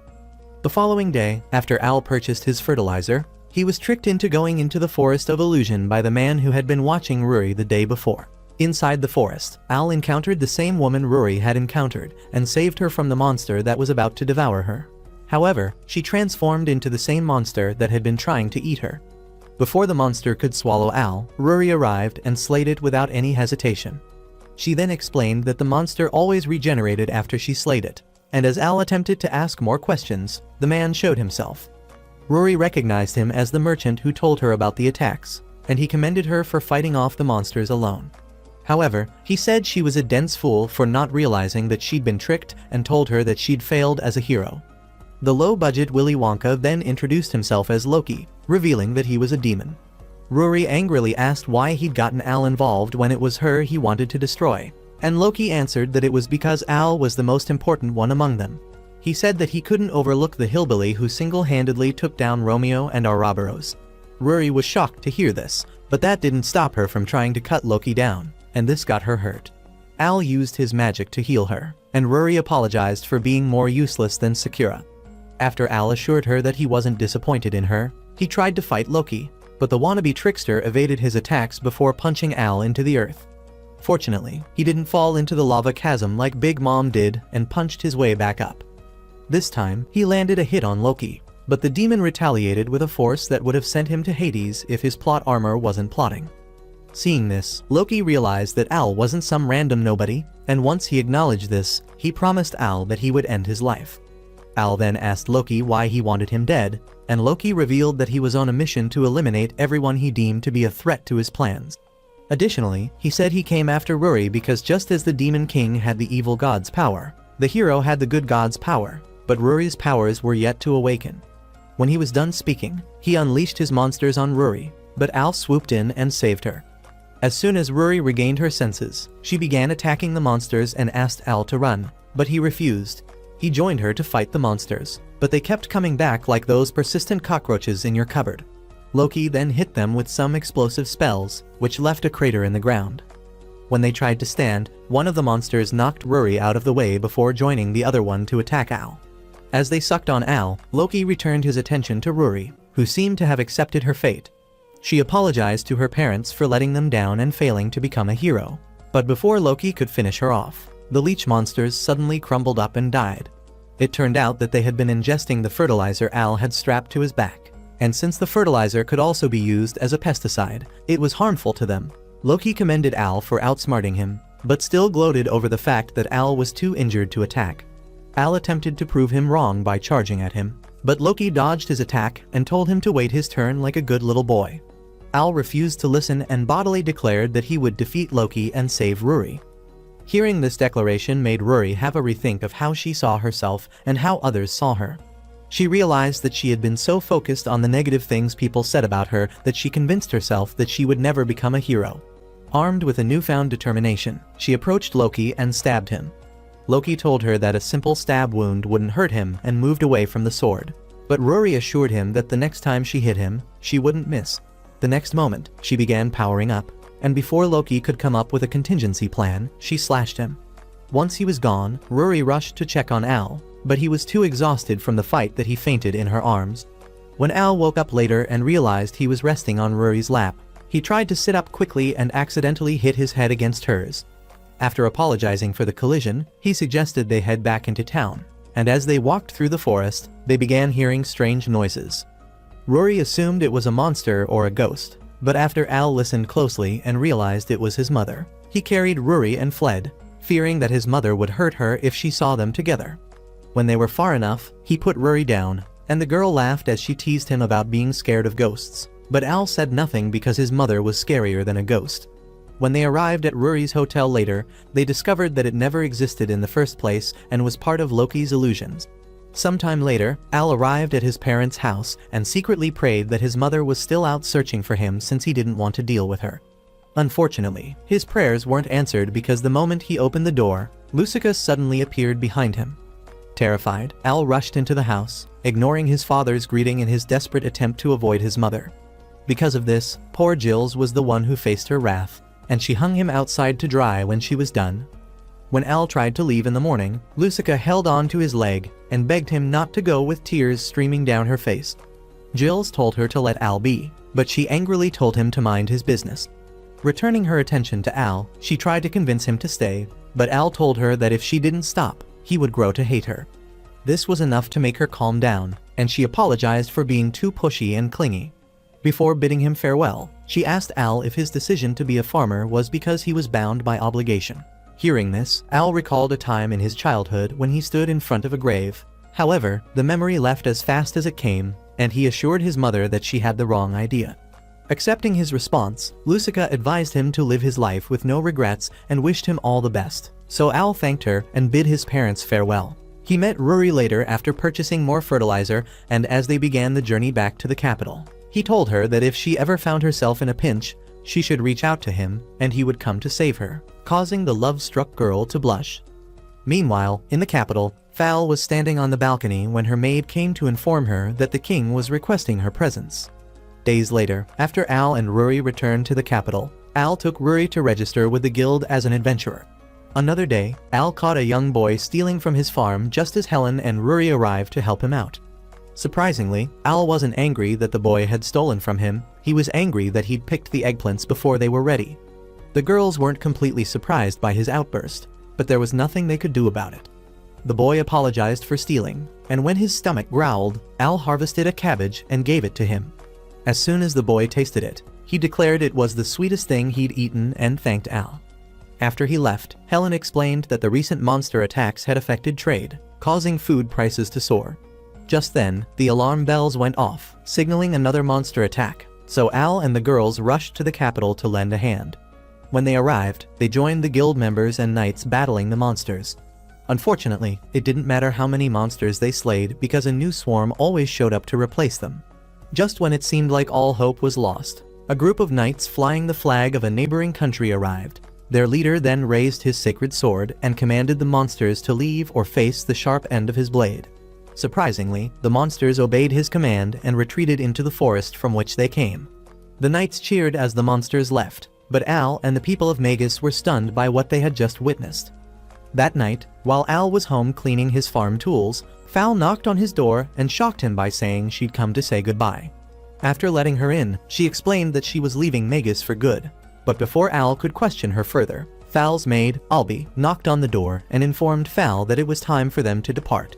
The following day, after Al purchased his fertilizer, he was tricked into going into the Forest of Illusion by the man who had been watching Rory the day before. Inside the forest, Al encountered the same woman Rory had encountered and saved her from the monster that was about to devour her. However, she transformed into the same monster that had been trying to eat her. Before the monster could swallow Al, Rory arrived and slayed it without any hesitation. She then explained that the monster always regenerated after she slayed it, and as Al attempted to ask more questions, the man showed himself. Rory recognized him as the merchant who told her about the attacks, and he commended her for fighting off the monsters alone. However, he said she was a dense fool for not realizing that she'd been tricked and told her that she'd failed as a hero. The low-budget Willy Wonka then introduced himself as Loki, revealing that he was a demon. Rory angrily asked why he'd gotten Al involved when it was her he wanted to destroy, and Loki answered that it was because Al was the most important one among them. He said that he couldn't overlook the hillbilly who single-handedly took down Romeo and Ouroboros. Rory was shocked to hear this, but that didn't stop her from trying to cut Loki down, and this got her hurt. Al used his magic to heal her, and Rory apologized for being more useless than Sakura. After Al assured her that he wasn't disappointed in her, he tried to fight Loki, but the wannabe trickster evaded his attacks before punching Al into the earth. Fortunately, he didn't fall into the lava chasm like Big Mom did and punched his way back up. This time, he landed a hit on Loki, but the demon retaliated with a force that would have sent him to Hades if his plot armor wasn't plotting. Seeing this, Loki realized that Al wasn't some random nobody, and once he acknowledged this, he promised Al that he would end his life. Al then asked Loki why he wanted him dead, and Loki revealed that he was on a mission to eliminate everyone he deemed to be a threat to his plans. Additionally, he said he came after Rory because just as the Demon King had the evil god's power, the hero had the good god's power, but Rory's powers were yet to awaken. When he was done speaking, he unleashed his monsters on Rory, but Al swooped in and saved her. As soon as Rory regained her senses, she began attacking the monsters and asked Al to run, but he refused. He joined her to fight the monsters, but they kept coming back like those persistent cockroaches in your cupboard. Loki then hit them with some explosive spells, which left a crater in the ground. When they tried to stand, one of the monsters knocked Ruri out of the way before joining the other one to attack Al. As they sucked on Al, Loki returned his attention to Ruri, who seemed to have accepted her fate. She apologized to her parents for letting them down and failing to become a hero. But before Loki could finish her off, the leech monsters suddenly crumbled up and died. It turned out that they had been ingesting the fertilizer Al had strapped to his back. And since the fertilizer could also be used as a pesticide, it was harmful to them. Loki commended Al for outsmarting him, but still gloated over the fact that Al was too injured to attack. Al attempted to prove him wrong by charging at him, but Loki dodged his attack and told him to wait his turn like a good little boy. Al refused to listen and bodily declared that he would defeat Loki and save Ruri. Hearing this declaration made Ruri have a rethink of how she saw herself and how others saw her. She realized that she had been so focused on the negative things people said about her that she convinced herself that she would never become a hero. Armed with a newfound determination, she approached Loki and stabbed him. Loki told her that a simple stab wound wouldn't hurt him and moved away from the sword. But Ruri assured him that the next time she hit him, she wouldn't miss. The next moment, she began powering up, and before Loki could come up with a contingency plan, she slashed him. Once he was gone, Ruri rushed to check on Al, but he was too exhausted from the fight that he fainted in her arms. When Al woke up later and realized he was resting on Ruri's lap, he tried to sit up quickly and accidentally hit his head against hers. After apologizing for the collision, he suggested they head back into town, and as they walked through the forest, they began hearing strange noises. Ruri assumed it was a monster or a ghost, but after Al listened closely and realized it was his mother, he carried Ruri and fled, fearing that his mother would hurt her if she saw them together. When they were far enough, he put Ruri down, and the girl laughed as she teased him about being scared of ghosts, but Al said nothing because his mother was scarier than a ghost. When they arrived at Ruri's hotel later, they discovered that it never existed in the first place and was part of Loki's illusions. Sometime later, Al arrived at his parents' house and secretly prayed that his mother was still out searching for him since he didn't want to deal with her. Unfortunately, his prayers weren't answered because the moment he opened the door, Lusika suddenly appeared behind him. Terrified, Al rushed into the house, ignoring his father's greeting in his desperate attempt to avoid his mother. Because of this, poor Jills was the one who faced her wrath, and she hung him outside to dry when she was done. When Al tried to leave in the morning, Lusika held on to his leg and begged him not to go with tears streaming down her face. Jills told her to let Al be, but she angrily told him to mind his business. Returning her attention to Al, she tried to convince him to stay, but Al told her that if she didn't stop, he would grow to hate her. This was enough to make her calm down, and she apologized for being too pushy and clingy. Before bidding him farewell, she asked Al if his decision to be a farmer was because he was bound by obligation. Hearing this, Al recalled a time in his childhood when he stood in front of a grave. However, the memory left as fast as it came, and he assured his mother that she had the wrong idea. Accepting his response, Lusika advised him to live his life with no regrets and wished him all the best. So Al thanked her and bid his parents farewell. He met Ruri later after purchasing more fertilizer, and as they began the journey back to the capital, he told her that if she ever found herself in a pinch, she should reach out to him, and he would come to save her, causing the love-struck girl to blush. Meanwhile, in the capital, Fal was standing on the balcony when her maid came to inform her that the king was requesting her presence. Days later, after Al and Ruri returned to the capital, Al took Ruri to register with the guild as an adventurer. Another day, Al caught a young boy stealing from his farm just as Helen and Ruri arrived to help him out. Surprisingly, Al wasn't angry that the boy had stolen from him, he was angry that he'd picked the eggplants before they were ready. The girls weren't completely surprised by his outburst, but there was nothing they could do about it. The boy apologized for stealing, and when his stomach growled, Al harvested a cabbage and gave it to him. As soon as the boy tasted it, he declared it was the sweetest thing he'd eaten and thanked Al. After he left, Helen explained that the recent monster attacks had affected trade, causing food prices to soar. Just then, the alarm bells went off, signaling another monster attack, so Al and the girls rushed to the capital to lend a hand. When they arrived, they joined the guild members and knights battling the monsters. Unfortunately, it didn't matter how many monsters they slayed because a new swarm always showed up to replace them. Just when it seemed like all hope was lost, a group of knights flying the flag of a neighboring country arrived. Their leader then raised his sacred sword and commanded the monsters to leave or face the sharp end of his blade. Surprisingly, the monsters obeyed his command and retreated into the forest from which they came. The knights cheered as the monsters left, but Al and the people of Magus were stunned by what they had just witnessed. That night, while Al was home cleaning his farm tools, Fal knocked on his door and shocked him by saying she'd come to say goodbye. After letting her in, she explained that she was leaving Magus for good. But before Al could question her further, Fal's maid, Albie, knocked on the door and informed Fal that it was time for them to depart.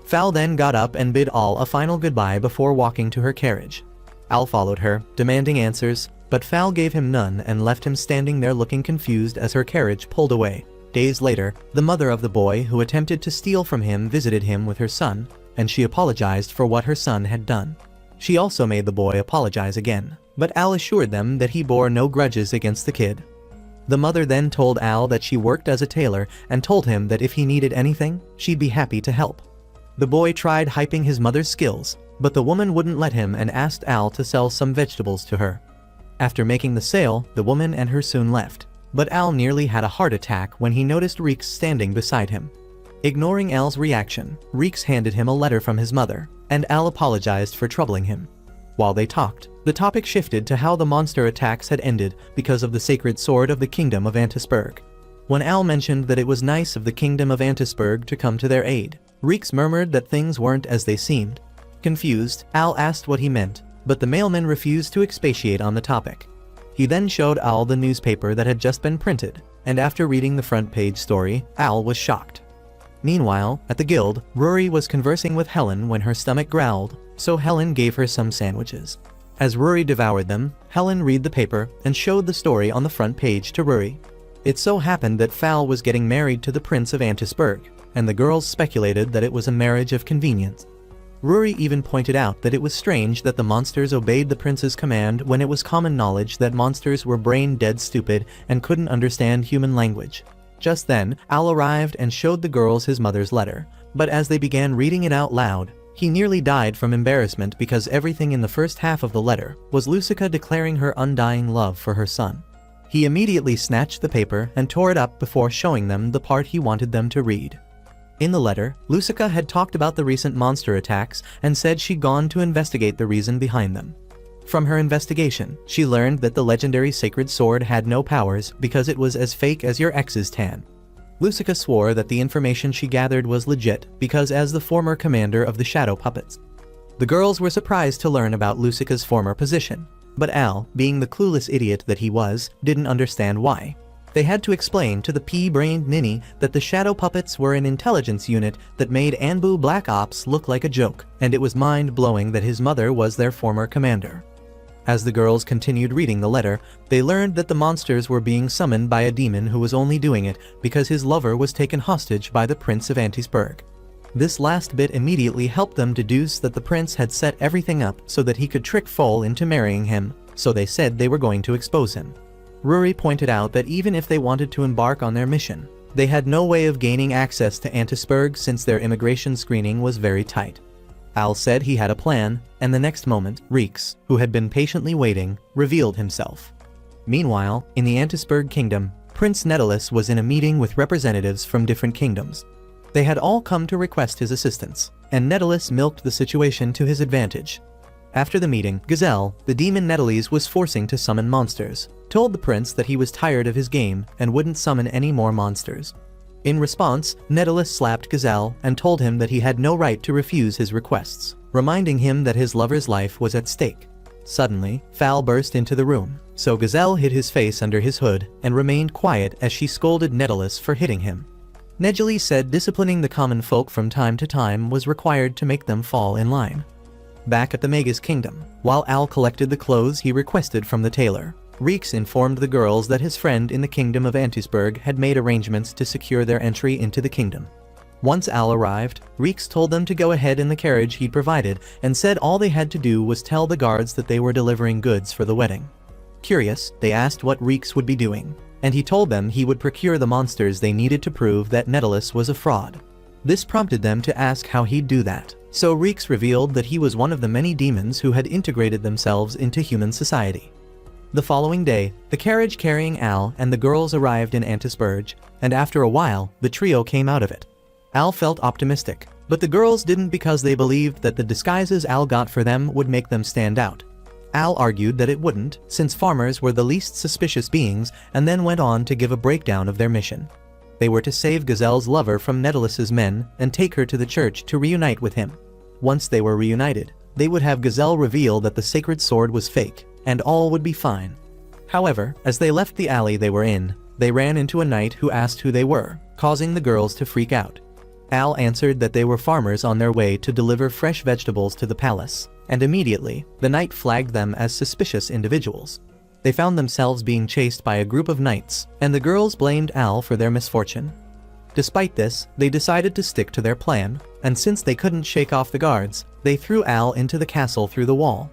Fal then got up and bid Al a final goodbye before walking to her carriage. Al followed her, demanding answers, but Fal gave him none and left him standing there looking confused as her carriage pulled away. Days later, the mother of the boy who attempted to steal from him visited him with her son, and she apologized for what her son had done. She also made the boy apologize again, but Al assured them that he bore no grudges against the kid. The mother then told Al that she worked as a tailor and told him that if he needed anything, she'd be happy to help. The boy tried hyping his mother's skills, but the woman wouldn't let him and asked Al to sell some vegetables to her. After making the sale, the woman and her soon left, but Al nearly had a heart attack when he noticed Reeks standing beside him. Ignoring Al's reaction, Reeks handed him a letter from his mother, and Al apologized for troubling him. While they talked, the topic shifted to how the monster attacks had ended because of the sacred sword of the Kingdom of Antisburg. When Al mentioned that it was nice of the Kingdom of Antisburg to come to their aid, Reeks murmured that things weren't as they seemed. Confused, Al asked what he meant, but the mailman refused to expatiate on the topic. He then showed Al the newspaper that had just been printed, and after reading the front page story, Al was shocked. Meanwhile, at the guild, Rory was conversing with Helen when her stomach growled, so Helen gave her some sandwiches. As Rory devoured them, Helen read the paper and showed the story on the front page to Rory. It so happened that Fal was getting married to the Prince of Antisburg, and the girls speculated that it was a marriage of convenience. Rory even pointed out that it was strange that the monsters obeyed the prince's command when it was common knowledge that monsters were brain-dead stupid and couldn't understand human language. Just then, Al arrived and showed the girls his mother's letter, but as they began reading it out loud, he nearly died from embarrassment because everything in the first half of the letter was Lucica declaring her undying love for her son. He immediately snatched the paper and tore it up before showing them the part he wanted them to read. In the letter, Lucica had talked about the recent monster attacks and said she'd gone to investigate the reason behind them. From her investigation, she learned that the legendary sacred sword had no powers because it was as fake as your ex's tan. Lucica swore that the information she gathered was legit because as the former commander of the Shadow Puppets. The girls were surprised to learn about Lucica's former position, but Al, being the clueless idiot that he was, didn't understand why. They had to explain to the pea-brained ninny that the Shadow Puppets were an intelligence unit that made Anbu Black Ops look like a joke, and it was mind-blowing that his mother was their former commander. As the girls continued reading the letter, they learned that the monsters were being summoned by a demon who was only doing it because his lover was taken hostage by the Prince of Antisburg. This last bit immediately helped them deduce that the prince had set everything up so that he could trick Fol into marrying him, so they said they were going to expose him. Rory pointed out that even if they wanted to embark on their mission, they had no way of gaining access to Antisburg since their immigration screening was very tight. Al said he had a plan, and the next moment, Reeks, who had been patiently waiting, revealed himself. Meanwhile, in the Antisburg Kingdom, Prince Netulus was in a meeting with representatives from different kingdoms. They had all come to request his assistance, and Netulus milked the situation to his advantage. After the meeting, Gazelle, the demon Netules was forcing to summon monsters, told the prince that he was tired of his game and wouldn't summon any more monsters. In response, Netulus slapped Gazelle and told him that he had no right to refuse his requests, reminding him that his lover's life was at stake. Suddenly, Fal burst into the room, so Gazelle hid his face under his hood and remained quiet as she scolded Netulus for hitting him. Nejeli said disciplining the common folk from time to time was required to make them fall in line. Back at the Magus Kingdom, while Al collected the clothes he requested from the tailor, Reeks informed the girls that his friend in the Kingdom of Antisburg had made arrangements to secure their entry into the kingdom. Once Al arrived, Reeks told them to go ahead in the carriage he'd provided and said all they had to do was tell the guards that they were delivering goods for the wedding. Curious, they asked what Reeks would be doing, and he told them he would procure the monsters they needed to prove that Netulus was a fraud. This prompted them to ask how he'd do that, so Reeks revealed that he was one of the many demons who had integrated themselves into human society. The following day, the carriage carrying Al and the girls arrived in Antisburg, and after a while, the trio came out of it. Al felt optimistic, but the girls didn't because they believed that the disguises Al got for them would make them stand out. Al argued that it wouldn't, since farmers were the least suspicious beings, and then went on to give a breakdown of their mission. They were to save Gazelle's lover from Netelis's men and take her to the church to reunite with him. Once they were reunited, they would have Gazelle reveal that the sacred sword was fake, and all would be fine. However, as they left the alley they were in, they ran into a knight who asked who they were, causing the girls to freak out. Al answered that they were farmers on their way to deliver fresh vegetables to the palace, and immediately, the knight flagged them as suspicious individuals. They found themselves being chased by a group of knights, and the girls blamed Al for their misfortune. Despite this, they decided to stick to their plan, and since they couldn't shake off the guards, they threw Al into the castle through the wall.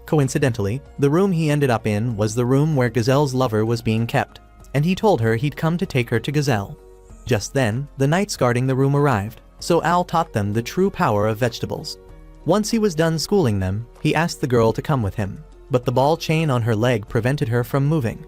Coincidentally, the room he ended up in was the room where Gazelle's lover was being kept, and he told her he'd come to take her to Gazelle. Just then, the knights guarding the room arrived, so Al taught them the true power of vegetables. Once he was done schooling them, he asked the girl to come with him, but the ball chain on her leg prevented her from moving.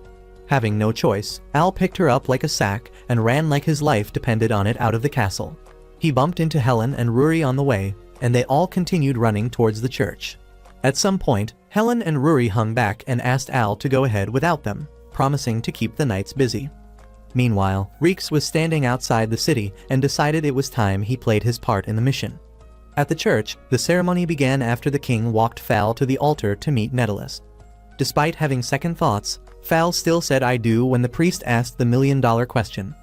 Having no choice, Al picked her up like a sack and ran like his life depended on it out of the castle. He bumped into Helen and Rory on the way, and they all continued running towards the church. At some point, Helen and Rory hung back and asked Al to go ahead without them, promising to keep the knights busy. Meanwhile, Reeks was standing outside the city and decided it was time he played his part in the mission. At the church, the ceremony began after the king walked Fal to the altar to meet Netelis. Despite having second thoughts, Fal still said "I do" when the priest asked the million-dollar question.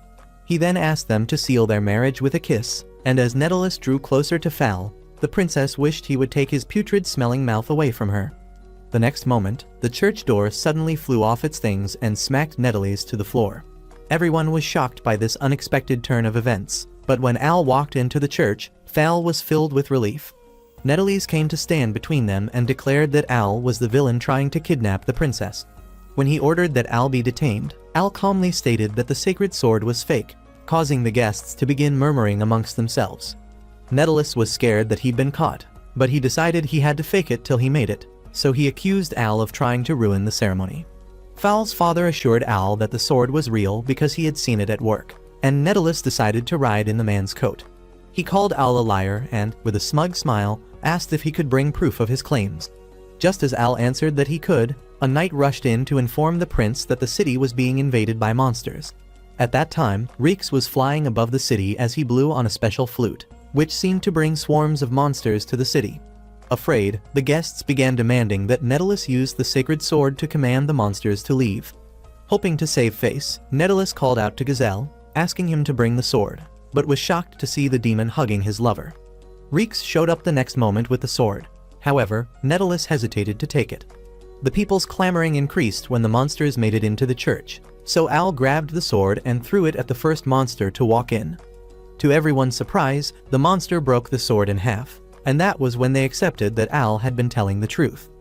He then asked them to seal their marriage with a kiss, and as Netelis drew closer to Fal, the princess wished he would take his putrid-smelling mouth away from her. The next moment, the church door suddenly flew off its things and smacked Netelis to the floor. Everyone was shocked by this unexpected turn of events, but when Al walked into the church, Fal was filled with relief. Netelis came to stand between them and declared that Al was the villain trying to kidnap the princess. When he ordered that Al be detained, Al calmly stated that the sacred sword was fake, causing the guests to begin murmuring amongst themselves. Netelis was scared that he'd been caught, but he decided he had to fake it till he made it, so he accused Al of trying to ruin the ceremony. Fal's father assured Al that the sword was real because he had seen it at work, and Netelis decided to ride in the man's coat. He called Al a liar and, with a smug smile, asked if he could bring proof of his claims. Just as Al answered that he could, a knight rushed in to inform the prince that the city was being invaded by monsters. At that time, Reeks was flying above the city as he blew on a special flute, which seemed to bring swarms of monsters to the city. Afraid, the guests began demanding that Netelis use the sacred sword to command the monsters to leave. Hoping to save face, Netelis called out to Gazelle, asking him to bring the sword, but was shocked to see the demon hugging his lover. Reeks showed up the next moment with the sword. However, Netelis hesitated to take it. The people's clamoring increased when the monsters made it into the church, so Al grabbed the sword and threw it at the first monster to walk in. To everyone's surprise, the monster broke the sword in half, and that was when they accepted that Al had been telling the truth.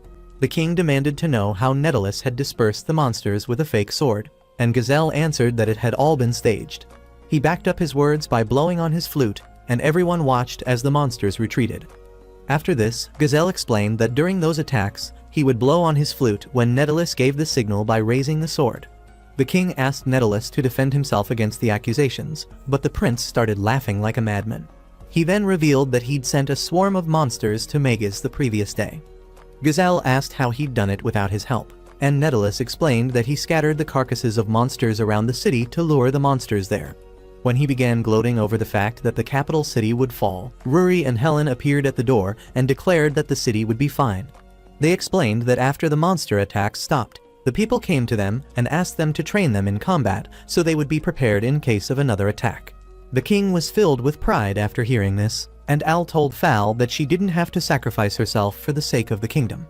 The king demanded to know how Netelis had dispersed the monsters with a fake sword, and Gazelle answered that it had all been staged. He backed up his words by blowing on his flute, and everyone watched as the monsters retreated. After this, Gazelle explained that during those attacks, he would blow on his flute when Netelis gave the signal by raising the sword. The king asked Netelis to defend himself against the accusations, but the prince started laughing like a madman. He then revealed that he'd sent a swarm of monsters to Magus the previous day. Gazelle asked how he'd done it without his help, and Netelis explained that he scattered the carcasses of monsters around the city to lure the monsters there. When he began gloating over the fact that the capital city would fall, Rory and Helen appeared at the door and declared that the city would be fine. They explained that after the monster attacks stopped, the people came to them and asked them to train them in combat so they would be prepared in case of another attack. The king was filled with pride after hearing this, and Al told Fal that she didn't have to sacrifice herself for the sake of the kingdom.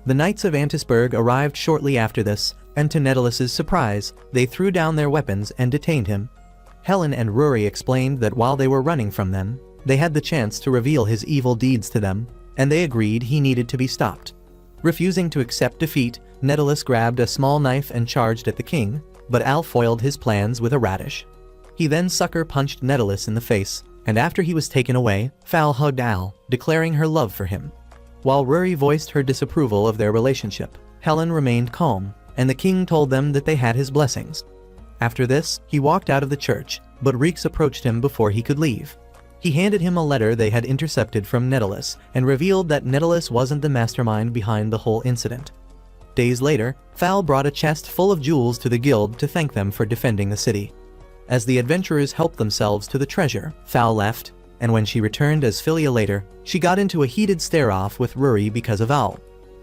The knights of Antisburg arrived shortly after this, and to Netelis's surprise, they threw down their weapons and detained him. Helen and Rory explained that while they were running from them, they had the chance to reveal his evil deeds to them, and they agreed he needed to be stopped. Refusing to accept defeat, Netelis grabbed a small knife and charged at the king, but Al foiled his plans with a radish. He then sucker punched Netelis in the face, and after he was taken away, Fal hugged Al, declaring her love for him. While Rory voiced her disapproval of their relationship, Helen remained calm, and the king told them that they had his blessings. After this, he walked out of the church, but Reeks approached him before he could leave. He handed him a letter they had intercepted from Netellus and revealed that Netellus wasn't the mastermind behind the whole incident. Days later, Fal brought a chest full of jewels to the guild to thank them for defending the city. As the adventurers helped themselves to the treasure, Fal left, and when she returned as Philia later, she got into a heated stare-off with Rory because of Al.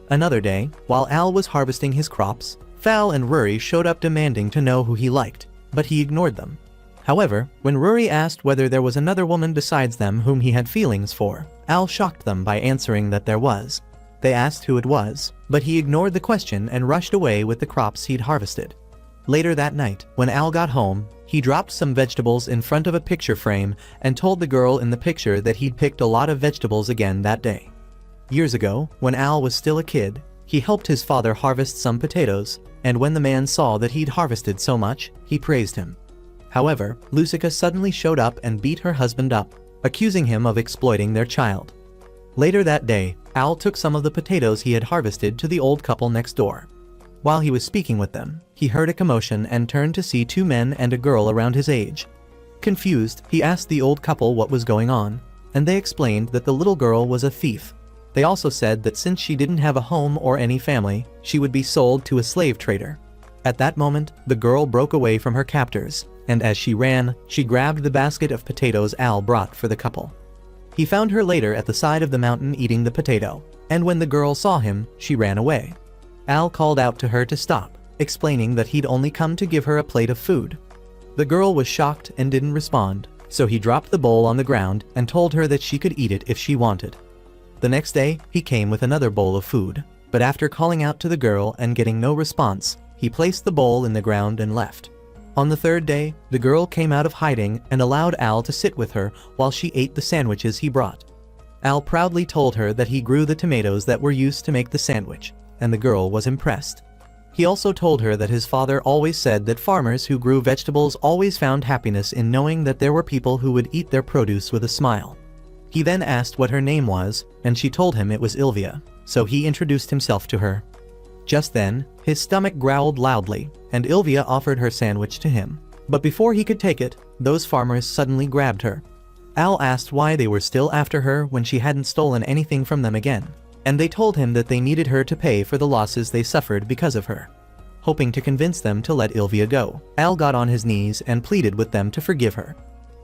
Another day, while Al was harvesting his crops, Fal and Rory showed up demanding to know who he liked, but he ignored them. However, when Rory asked whether there was another woman besides them whom he had feelings for, Al shocked them by answering that there was. They asked who it was, but he ignored the question and rushed away with the crops he'd harvested. Later that night, when Al got home, he dropped some vegetables in front of a picture frame and told the girl in the picture that he'd picked a lot of vegetables again that day. Years ago, when Al was still a kid, he helped his father harvest some potatoes, and when the man saw that he'd harvested so much, he praised him. However, Lucica suddenly showed up and beat her husband up, accusing him of exploiting their child. Later that day, Al took some of the potatoes he had harvested to the old couple next door. While he was speaking with them, he heard a commotion and turned to see two men and a girl around his age. Confused, he asked the old couple what was going on, and they explained that the little girl was a thief. They also said that since she didn't have a home or any family, she would be sold to a slave trader. At that moment, the girl broke away from her captors, and as she ran, she grabbed the basket of potatoes Al brought for the couple. He found her later at the side of the mountain eating the potato, and when the girl saw him, she ran away. Al called out to her to stop, explaining that he'd only come to give her a plate of food. The girl was shocked and didn't respond, so he dropped the bowl on the ground and told her that she could eat it if she wanted. The next day, he came with another bowl of food, but after calling out to the girl and getting no response, he placed the bowl in the ground and left. On the third day, the girl came out of hiding and allowed Al to sit with her while she ate the sandwiches he brought. Al proudly told her that he grew the tomatoes that were used to make the sandwich, and the girl was impressed. He also told her that his father always said that farmers who grew vegetables always found happiness in knowing that there were people who would eat their produce with a smile. He then asked what her name was, and she told him it was Ilvia, so he introduced himself to her. Just then, his stomach growled loudly, and Ilvia offered her sandwich to him. But before he could take it, those farmers suddenly grabbed her. Al asked why they were still after her when she hadn't stolen anything from them again, and they told him that they needed her to pay for the losses they suffered because of her. Hoping to convince them to let Ilvia go, Al got on his knees and pleaded with them to forgive her.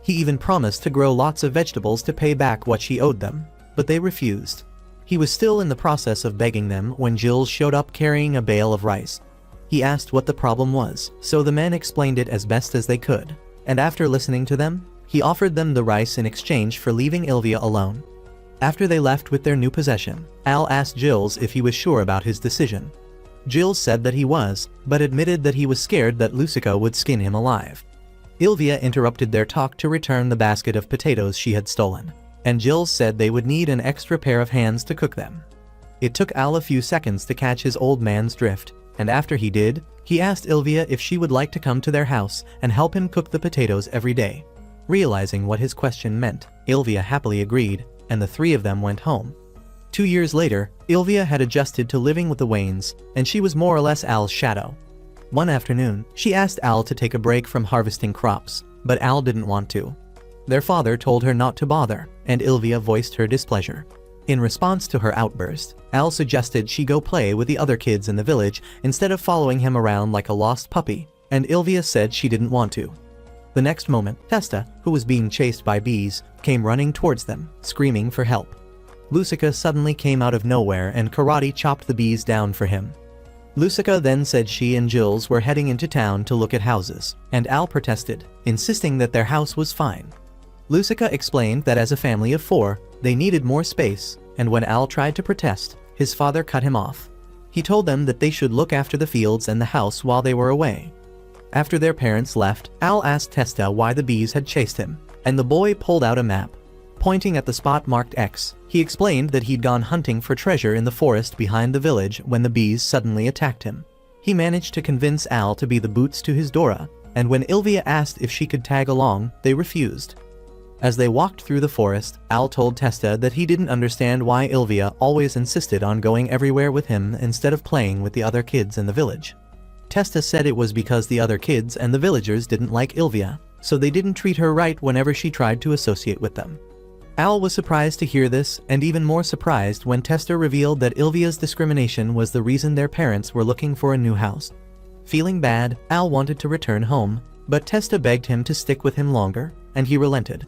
He even promised to grow lots of vegetables to pay back what she owed them, but they refused. He was still in the process of begging them when Jules showed up carrying a bale of rice. He asked what the problem was, so the men explained it as best as they could, and after listening to them, he offered them the rice in exchange for leaving Ilvia alone. After they left with their new possession, Al asked Jules if he was sure about his decision. Jules said that he was, but admitted that he was scared that Lucica would skin him alive. Ilvia interrupted their talk to return the basket of potatoes she had stolen, and Jules said they would need an extra pair of hands to cook them. It took Al a few seconds to catch his old man's drift, and after he did, he asked Ilvia if she would like to come to their house and help him cook the potatoes every day. Realizing what his question meant, Ilvia happily agreed, and the three of them went home. 2 years later, Ilvia had adjusted to living with the Waynes, and she was more or less Al's shadow. One afternoon, she asked Al to take a break from harvesting crops, but Al didn't want to. Their father told her not to bother, and Ilvia voiced her displeasure. In response to her outburst, Al suggested she go play with the other kids in the village instead of following him around like a lost puppy, and Ilvia said she didn't want to. The next moment, Testa, who was being chased by bees, came running towards them, screaming for help. Lucica suddenly came out of nowhere and karate chopped the bees down for him. Lucica then said she and Jules were heading into town to look at houses, and Al protested, insisting that their house was fine. Lucica explained that as a family of 4, they needed more space, and when Al tried to protest, his father cut him off. He told them that they should look after the fields and the house while they were away. After their parents left, Al asked Testa why the bees had chased him, and the boy pulled out a map. Pointing at the spot marked X, he explained that he'd gone hunting for treasure in the forest behind the village when the bees suddenly attacked him. He managed to convince Al to be the boots to his Dora, and when Ilvia asked if she could tag along, they refused. As they walked through the forest, Al told Testa that he didn't understand why Ilvia always insisted on going everywhere with him instead of playing with the other kids in the village. Testa said it was because the other kids and the villagers didn't like Ilvia, so they didn't treat her right whenever she tried to associate with them. Al was surprised to hear this, and even more surprised when Testa revealed that Ilvia's discrimination was the reason their parents were looking for a new house. Feeling bad, Al wanted to return home, but Testa begged him to stick with him longer, and he relented.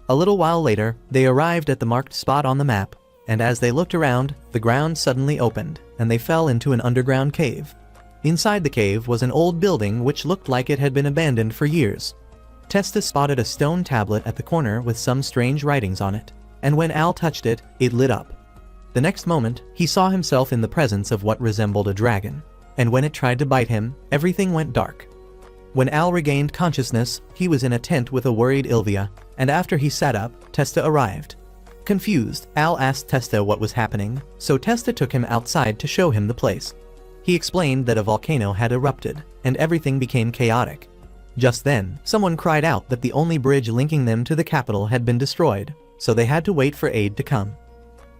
A little while later, they arrived at the marked spot on the map, and as they looked around, the ground suddenly opened, and they fell into an underground cave. Inside the cave was an old building which looked like it had been abandoned for years. Testa spotted a stone tablet at the corner with some strange writings on it, and when Al touched it, it lit up. The next moment, he saw himself in the presence of what resembled a dragon, and when it tried to bite him, everything went dark. When Al regained consciousness, he was in a tent with a worried Ilvia, and after he sat up, Testa arrived. Confused, Al asked Testa what was happening, so Testa took him outside to show him the place. He explained that a volcano had erupted, and everything became chaotic. Just then, someone cried out that the only bridge linking them to the capital had been destroyed, so they had to wait for aid to come.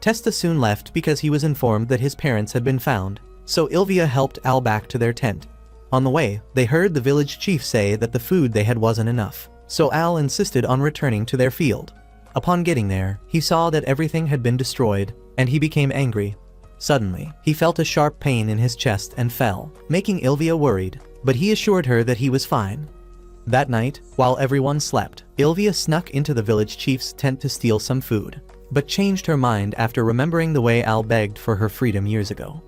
Testa soon left because he was informed that his parents had been found, so Ilvia helped Al back to their tent. On the way, they heard the village chief say that the food they had wasn't enough, so Al insisted on returning to their field. Upon getting there, he saw that everything had been destroyed, and he became angry. Suddenly, he felt a sharp pain in his chest and fell, making Ilvia worried, but he assured her that he was fine. That night, while everyone slept, Ilvia snuck into the village chief's tent to steal some food, but changed her mind after remembering the way Al begged for her freedom years ago.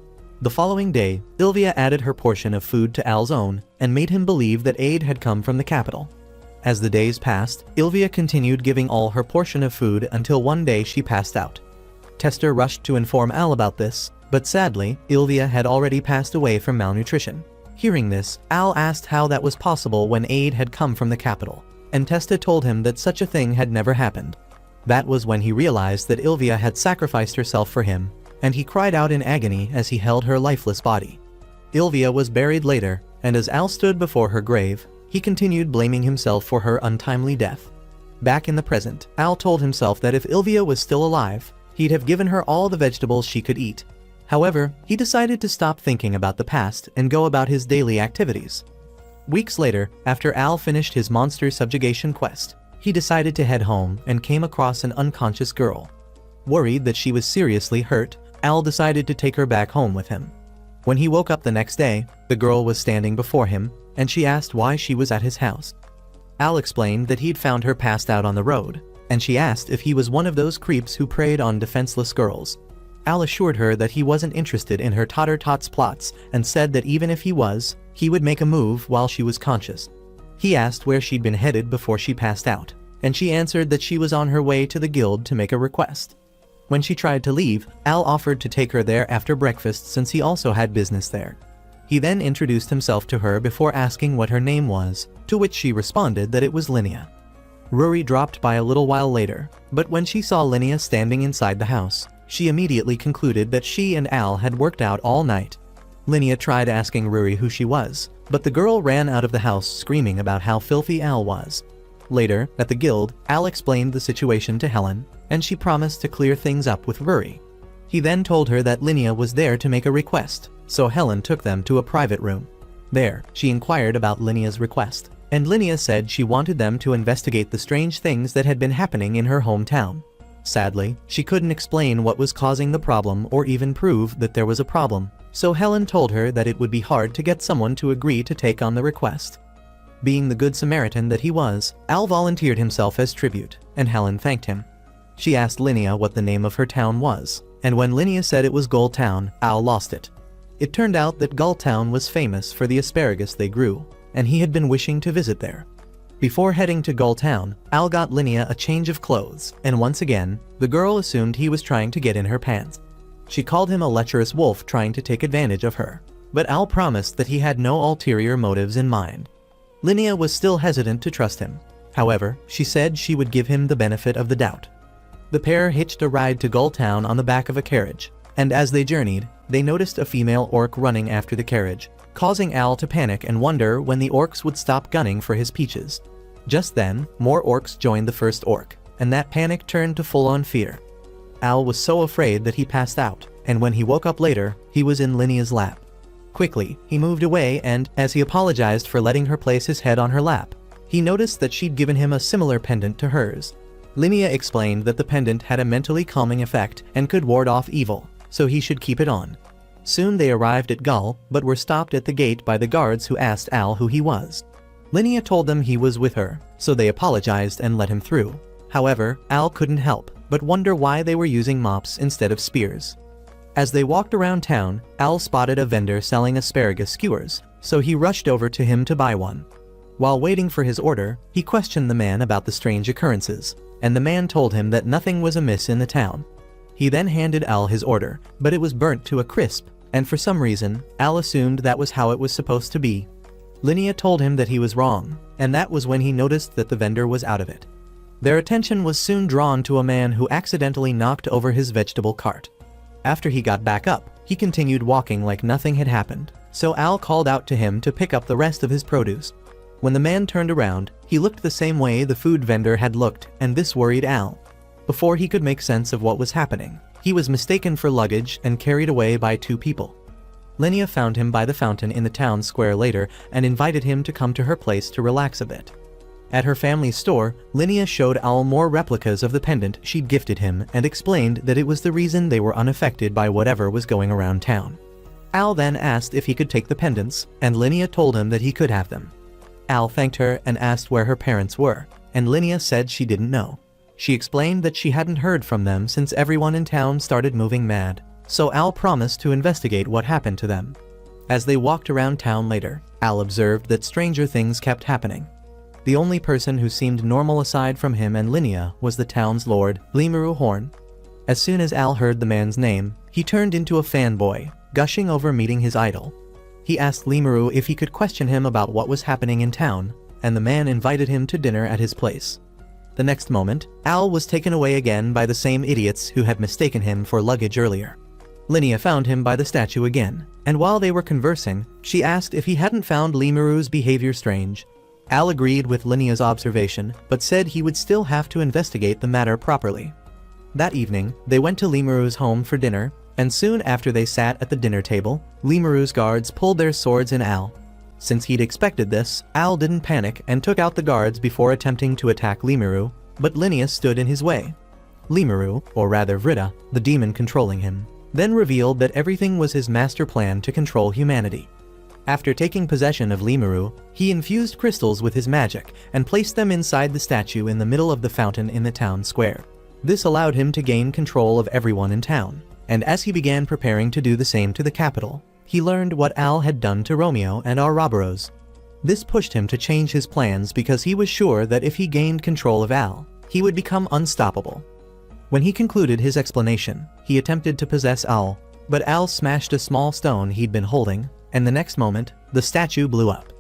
The following day, Ilvia added her portion of food to Al's own and made him believe that aid had come from the capital. As the days passed, Ilvia continued giving all her portion of food until one day she passed out. Testa rushed to inform Al about this, but sadly, Ilvia had already passed away from malnutrition. Hearing this, Al asked how that was possible when aid had come from the capital, and Testa told him that such a thing had never happened. That was when he realized that Ilvia had sacrificed herself for him, and he cried out in agony as he held her lifeless body. Ilvia was buried later, and as Al stood before her grave, he continued blaming himself for her untimely death. Back in the present, Al told himself that if Ilvia was still alive, he'd have given her all the vegetables she could eat. However, he decided to stop thinking about the past and go about his daily activities. Weeks later, after Al finished his monster subjugation quest, he decided to head home and came across an unconscious girl. Worried that she was seriously hurt, Al decided to take her back home with him. When he woke up the next day, the girl was standing before him, and she asked why she was at his house. Al explained that he'd found her passed out on the road, and she asked if he was one of those creeps who preyed on defenseless girls. Al assured her that he wasn't interested in her tater-tots plots and said that even if he was, he would make a move while she was conscious. He asked where she'd been headed before she passed out, and she answered that she was on her way to the guild to make a request. When she tried to leave, Al offered to take her there after breakfast since he also had business there. He then introduced himself to her before asking what her name was, to which she responded that it was Linnea. Rory dropped by a little while later, but when she saw Linnea standing inside the house, she immediately concluded that she and Al had worked out all night. Linnea tried asking Rory who she was, but the girl ran out of the house screaming about how filthy Al was. Later, at the guild, Al explained the situation to Helen, and she promised to clear things up with Rory. He then told her that Linnea was there to make a request, so Helen took them to a private room. There, she inquired about Linnea's request, and Linnea said she wanted them to investigate the strange things that had been happening in her hometown. Sadly, she couldn't explain what was causing the problem or even prove that there was a problem, so Helen told her that it would be hard to get someone to agree to take on the request. Being the good Samaritan that he was, Al volunteered himself as tribute, and Helen thanked him. She asked Linnea what the name of her town was, and when Linnea said it was Gull Town, Al lost it. It turned out that Gull Town was famous for the asparagus they grew, and he had been wishing to visit there. Before heading to Gull Town, Al got Linnea a change of clothes, and once again, the girl assumed he was trying to get in her pants. She called him a lecherous wolf trying to take advantage of her, but Al promised that he had no ulterior motives in mind. Linnea was still hesitant to trust him. However, she said she would give him the benefit of the doubt. The pair hitched a ride to Gull Town on the back of a carriage, and as they journeyed, they noticed a female orc running after the carriage, causing Al to panic and wonder when the orcs would stop gunning for his peaches. Just then, more orcs joined the first orc, and that panic turned to full-on fear. Al was so afraid that he passed out, and when he woke up later, he was in Linnea's lap. Quickly, he moved away and, as he apologized for letting her place his head on her lap, he noticed that she'd given him a similar pendant to hers. Linnea explained that the pendant had a mentally calming effect and could ward off evil, so he should keep it on. Soon they arrived at Gull, but were stopped at the gate by the guards who asked Al who he was. Linnea told them he was with her, so they apologized and let him through. However, Al couldn't help but wonder why they were using mops instead of spears. As they walked around town, Al spotted a vendor selling asparagus skewers, so he rushed over to him to buy one. While waiting for his order, he questioned the man about the strange occurrences, and the man told him that nothing was amiss in the town. He then handed Al his order, but it was burnt to a crisp, and for some reason, Al assumed that was how it was supposed to be. Linnea told him that he was wrong, and that was when he noticed that the vendor was out of it. Their attention was soon drawn to a man who accidentally knocked over his vegetable cart. After he got back up, he continued walking like nothing had happened, so Al called out to him to pick up the rest of his produce. When the man turned around, he looked the same way the food vendor had looked, and this worried Al. Before he could make sense of what was happening, he was mistaken for luggage and carried away by two people. Linnea found him by the fountain in the town square later and invited him to come to her place to relax a bit. At her family's store, Linnea showed Al more replicas of the pendant she'd gifted him and explained that it was the reason they were unaffected by whatever was going around town. Al then asked if he could take the pendants, and Linnea told him that he could have them. Al thanked her and asked where her parents were, and Linnea said she didn't know. She explained that she hadn't heard from them since everyone in town started moving mad, so Al promised to investigate what happened to them. As they walked around town later, Al observed that stranger things kept happening. The only person who seemed normal aside from him and Linnea was the town's lord, Limuru Horn. As soon as Al heard the man's name, he turned into a fanboy, gushing over meeting his idol. He asked Limuru if he could question him about what was happening in town, and the man invited him to dinner at his place. The next moment, Al was taken away again by the same idiots who had mistaken him for luggage earlier. Linnea found him by the statue again, and while they were conversing, she asked if he hadn't found Limuru's behavior strange. Al agreed with Linnea's observation, but said he would still have to investigate the matter properly. That evening, they went to Limuru's home for dinner, and soon after they sat at the dinner table, Limuru's guards pulled their swords in Al. Since he'd expected this, Al didn't panic and took out the guards before attempting to attack Limuru, but Linnea stood in his way. Limuru, or rather Vritta, the demon controlling him, then revealed that everything was his master plan to control humanity. After taking possession of Limuru, he infused crystals with his magic and placed them inside the statue in the middle of the fountain in the town square. This allowed him to gain control of everyone in town, and as he began preparing to do the same to the capital, he learned what Al had done to Romeo and Ouroboros. This pushed him to change his plans because he was sure that if he gained control of Al, he would become unstoppable. When he concluded his explanation, he attempted to possess Al, but Al smashed a small stone he'd been holding, and the next moment, the statue blew up.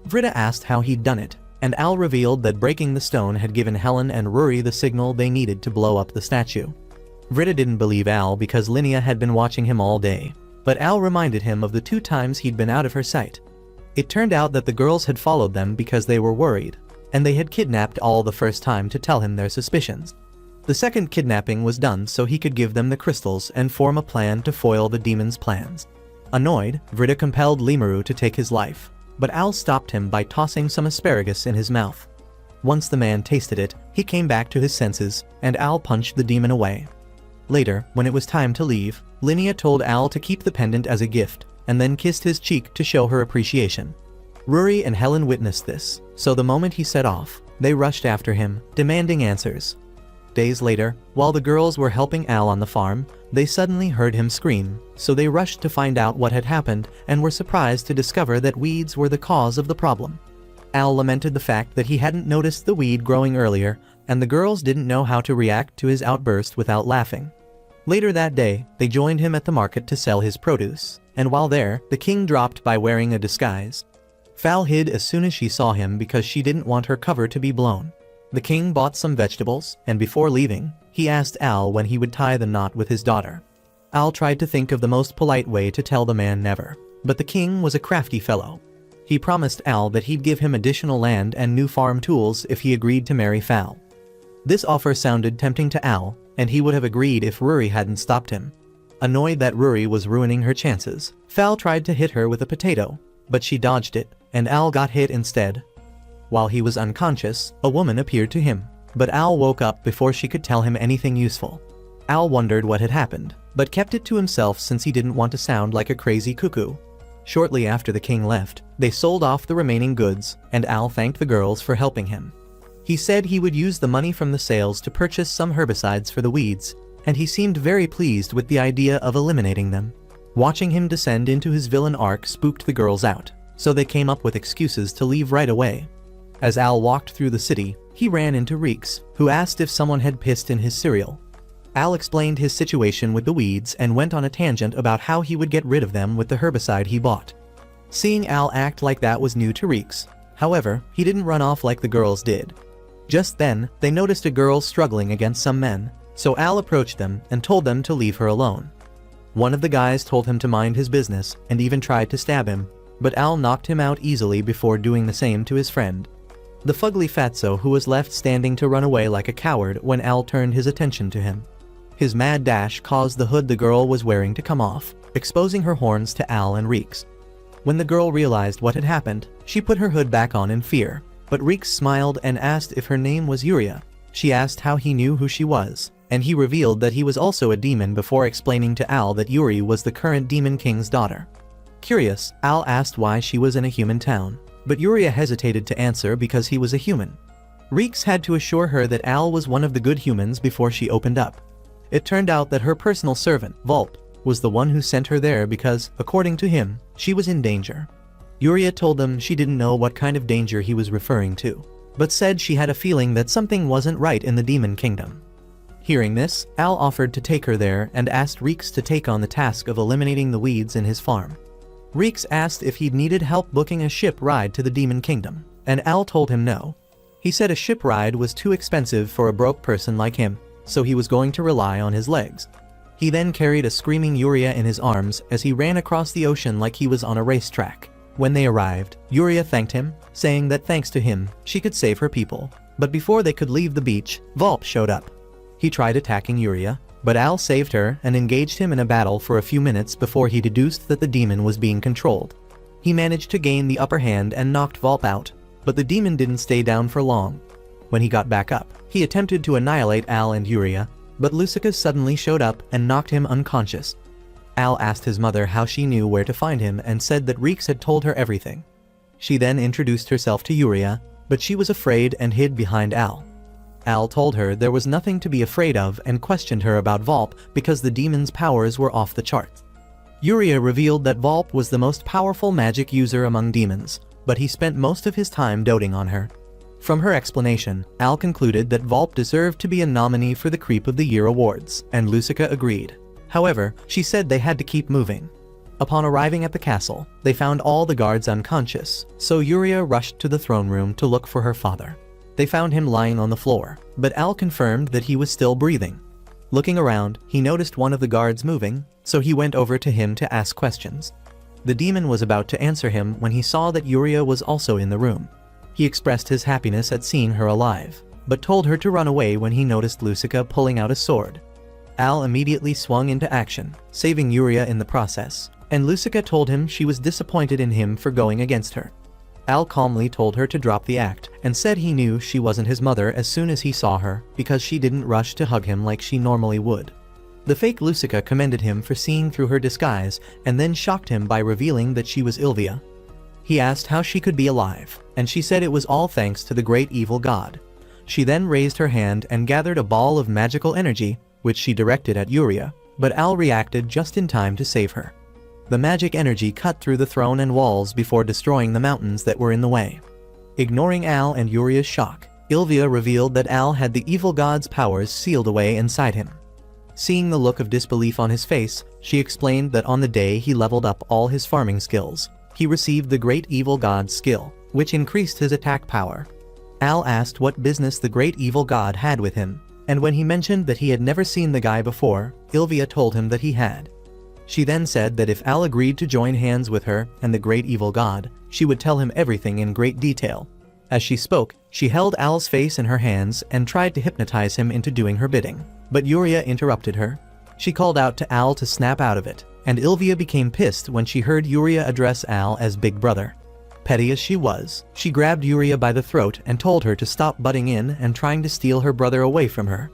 Vritta asked how he'd done it, and Al revealed that breaking the stone had given Helen and Rory the signal they needed to blow up the statue. Vritta didn't believe Al because Linnea had been watching him all day, but Al reminded him of the 2 times he'd been out of her sight. It turned out that the girls had followed them because they were worried, and they had kidnapped Al the first time to tell him their suspicions. The second kidnapping was done so he could give them the crystals and form a plan to foil the demon's plans. Annoyed, Vritta compelled Limuru to take his life, but Al stopped him by tossing some asparagus in his mouth. Once the man tasted it, he came back to his senses, and Al punched the demon away. Later, when it was time to leave, Linnea told Al to keep the pendant as a gift, and then kissed his cheek to show her appreciation. Rory and Helen witnessed this, so the moment he set off, they rushed after him, demanding answers. Days later, while the girls were helping Al on the farm, they suddenly heard him scream, so they rushed to find out what had happened and were surprised to discover that weeds were the cause of the problem. Al lamented the fact that he hadn't noticed the weed growing earlier, and the girls didn't know how to react to his outburst without laughing. Later that day, they joined him at the market to sell his produce, and while there, the king dropped by wearing a disguise. Fal hid as soon as she saw him because she didn't want her cover to be blown. The king bought some vegetables, and before leaving, he asked Al when he would tie the knot with his daughter. Al tried to think of the most polite way to tell the man never, but the king was a crafty fellow. He promised Al that he'd give him additional land and new farm tools if he agreed to marry Fal. This offer sounded tempting to Al, and he would have agreed if Rory hadn't stopped him. Annoyed that Rory was ruining her chances, Fal tried to hit her with a potato, but she dodged it, and Al got hit instead. While he was unconscious, a woman appeared to him, but Al woke up before she could tell him anything useful. Al wondered what had happened, but kept it to himself since he didn't want to sound like a crazy cuckoo. Shortly after the king left, they sold off the remaining goods, and Al thanked the girls for helping him. He said he would use the money from the sales to purchase some herbicides for the weeds, and he seemed very pleased with the idea of eliminating them. Watching him descend into his villain arc spooked the girls out, so they came up with excuses to leave right away. As Al walked through the city, he ran into Reeks, who asked if someone had pissed in his cereal. Al explained his situation with the weeds and went on a tangent about how he would get rid of them with the herbicide he bought. Seeing Al act like that was new to Reeks. However, he didn't run off like the girls did. Just then, they noticed a girl struggling against some men, so Al approached them and told them to leave her alone. One of the guys told him to mind his business and even tried to stab him, but Al knocked him out easily before doing the same to his friend, the fugly fatso, who was left standing to run away like a coward when Al turned his attention to him. His mad dash caused the hood the girl was wearing to come off, exposing her horns to Al and Reeks. When the girl realized what had happened, she put her hood back on in fear, but Reeks smiled and asked if her name was Yuria. She asked how he knew who she was, and he revealed that he was also a demon before explaining to Al that Yuri was the current Demon King's daughter. Curious, Al asked why she was in a human town, but Yuria hesitated to answer because he was a human. Reeks had to assure her that Al was one of the good humans before she opened up. It turned out that her personal servant, Volp, was the one who sent her there because, according to him, she was in danger. Yuria told them she didn't know what kind of danger he was referring to, but said she had a feeling that something wasn't right in the Demon Kingdom. Hearing this, Al offered to take her there and asked Reeks to take on the task of eliminating the weeds in his farm. Reeks asked if he'd needed help booking a ship ride to the Demon Kingdom, and Al told him no. He said a ship ride was too expensive for a broke person like him, so he was going to rely on his legs. He then carried a screaming Yuria in his arms as he ran across the ocean like he was on a racetrack. When they arrived, Yuria thanked him, saying that thanks to him, she could save her people. But before they could leave the beach, Volp showed up. He tried attacking Yuria, but Al saved her and engaged him in a battle for a few minutes before he deduced that the demon was being controlled. He managed to gain the upper hand and knocked Volp out, but the demon didn't stay down for long. When he got back up, he attempted to annihilate Al and Yuria, but Lucica suddenly showed up and knocked him unconscious. Al asked his mother how she knew where to find him and said that Reeks had told her everything. She then introduced herself to Yuria, but she was afraid and hid behind Al. Al told her there was nothing to be afraid of and questioned her about Volp because the demon's powers were off the charts. Yuria revealed that Volp was the most powerful magic user among demons, but he spent most of his time doting on her. From her explanation, Al concluded that Volp deserved to be a nominee for the Creep of the Year awards, and Lucica agreed. However, she said they had to keep moving. Upon arriving at the castle, they found all the guards unconscious, so Yuria rushed to the throne room to look for her father. They found him lying on the floor, but Al confirmed that he was still breathing. Looking around, he noticed one of the guards moving, so he went over to him to ask questions. The demon was about to answer him when he saw that Yuria was also in the room. He expressed his happiness at seeing her alive, but told her to run away when he noticed Lucica pulling out a sword. Al immediately swung into action, saving Yuria in the process, and Lucica told him she was disappointed in him for going against her. Al calmly told her to drop the act, and said he knew she wasn't his mother as soon as he saw her because she didn't rush to hug him like she normally would. The fake Lucica commended him for seeing through her disguise and then shocked him by revealing that she was Ilvia. He asked how she could be alive, and she said it was all thanks to the great evil god. She then raised her hand and gathered a ball of magical energy, which she directed at Yuria, but Al reacted just in time to save her. The magic energy cut through the throne and walls before destroying the mountains that were in the way. Ignoring Al and Yuria's shock, Ilvia revealed that Al had the evil god's powers sealed away inside him. Seeing the look of disbelief on his face, she explained that on the day he leveled up all his farming skills, he received the great evil god's skill, which increased his attack power. Al asked what business the great evil god had with him, and when he mentioned that he had never seen the guy before, Ilvia told him that he had. She then said that if Al agreed to join hands with her and the great evil god, she would tell him everything in great detail. As she spoke, she held Al's face in her hands and tried to hypnotize him into doing her bidding, but Yuria interrupted her. She called out to Al to snap out of it, and Ilvia became pissed when she heard Yuria address Al as Big Brother. Petty as she was, she grabbed Yuria by the throat and told her to stop butting in and trying to steal her brother away from her.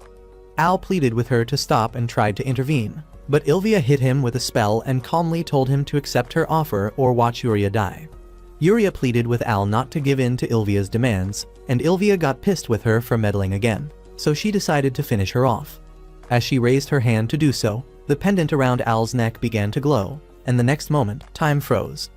Al pleaded with her to stop and tried to intervene, but Ilvia hit him with a spell and calmly told him to accept her offer or watch Yuria die. Yuria pleaded with Al not to give in to Ilvia's demands, and Ilvia got pissed with her for meddling again, so she decided to finish her off. As she raised her hand to do so, the pendant around Al's neck began to glow, and the next moment, time froze.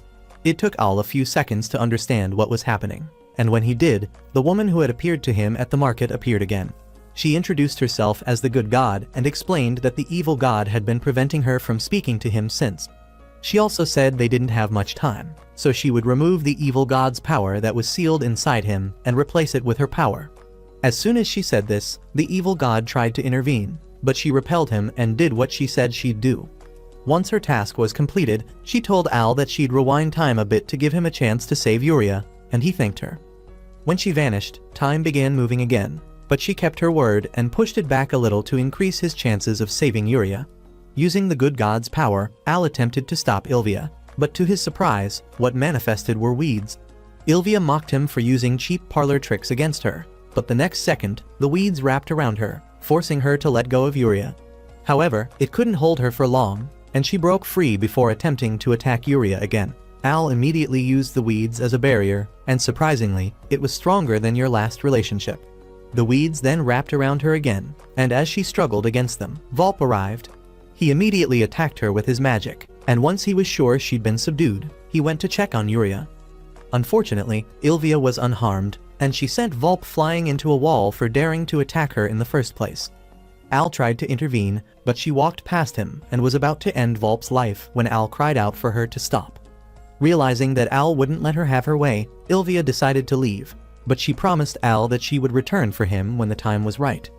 It took Al a few seconds to understand what was happening, and when he did, the woman who had appeared to him at the market appeared again. She introduced herself as the good god and explained that the evil god had been preventing her from speaking to him since. She also said they didn't have much time, so she would remove the evil god's power that was sealed inside him and replace it with her power. As soon as she said this, the evil god tried to intervene, but she repelled him and did what she said she'd do. Once her task was completed, she told Al that she'd rewind time a bit to give him a chance to save Yuria, and he thanked her. When she vanished, time began moving again, but she kept her word and pushed it back a little to increase his chances of saving Yuria. Using the good god's power, Al attempted to stop Ilvia, but to his surprise, what manifested were weeds. Ilvia mocked him for using cheap parlor tricks against her, but the next second, the weeds wrapped around her, forcing her to let go of Yuria. However, it couldn't hold her for long, and she broke free before attempting to attack Yuria again. Al immediately used the weeds as a barrier, and surprisingly, it was stronger than your last relationship. The weeds then wrapped around her again, and as she struggled against them, Volp arrived. He immediately attacked her with his magic, and once he was sure she'd been subdued, he went to check on Yuria. Unfortunately, Ilvia was unharmed, and she sent Volp flying into a wall for daring to attack her in the first place. Al tried to intervene, but she walked past him and was about to end Volp's life when Al cried out for her to stop. Realizing that Al wouldn't let her have her way, Ilvia decided to leave, but she promised Al that she would return for him when the time was right.